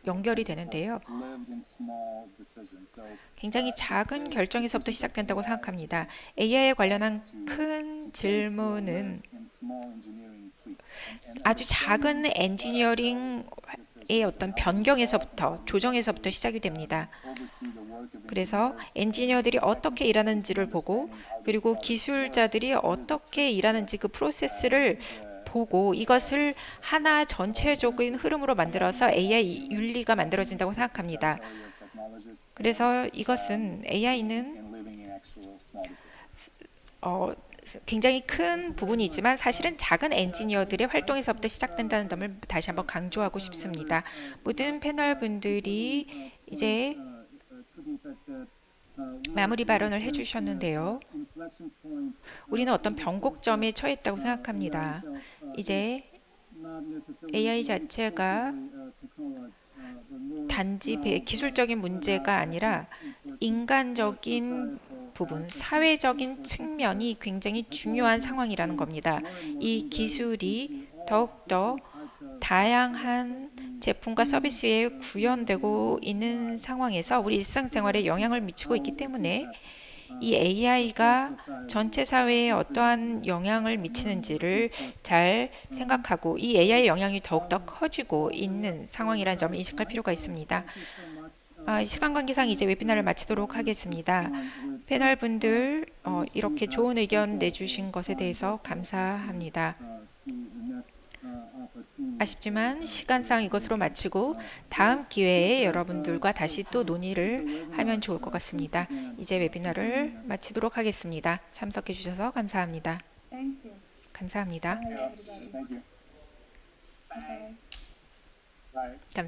연결이 되는데요. 굉장히 작은 결정에서부터 시작된다고 생각합니다. AI에 관련한 큰 질문은 아주 작은 엔지니어링의 어떤 변경에서부터 조정에서부터 시작이 됩니다. 그래서 엔지니어들이 어떻게 일하는지를 보고 그리고 기술자들이 어떻게 일하는지 그 프로세스를 보고 이것을 하나 전체적인 흐름으로 만들어서 AI 윤리가 만들어진다고 생각합니다. 그래서 이것은 AI는 굉장히 큰 부분이지만 사실은 작은 엔지니어들의 활동에서부터 시작된다는 점을 다시 한번 강조하고 싶습니다. 모든 패널 분들이 이제 마무리 발언을 해주셨는데요. 우리는 어떤 변곡점에 처했다고 생각합니다. 이제 AI 자체가 단지 기술적인 문제가 아니라 인간적인 부분, 사회적인 측면이 굉장히 중요한 상황이라는 겁니다. 이 기술이 더욱더 다양한 제품과 서비스에 구현되고 있는 상황에서 우리 일상생활에 영향을 미치고 있기 때문에 이 AI가 전체 사회에 어떠한 영향을 미치는지를 잘 생각하고 이 AI의 영향이 더욱더 커지고 있는 상황이라는 점을 인식할 필요가 있습니다. 시간 관계상 이제 웨비나를 마치도록 하겠습니다. 패널 분들 이렇게 좋은 의견 내주신 것에 대해서 감사합니다. 아쉽지만 시간상 이것으로 마치고 다음 기회에 여러분들과 다시 또 논의를 하면 좋을 것 같습니다. 이제 웨비나를 마치도록 하겠습니다. 참석해 주셔서 감사합니다. Thank you. 감사합니다. Bye, everybody. Thank you. Bye. Bye. 감사합니다.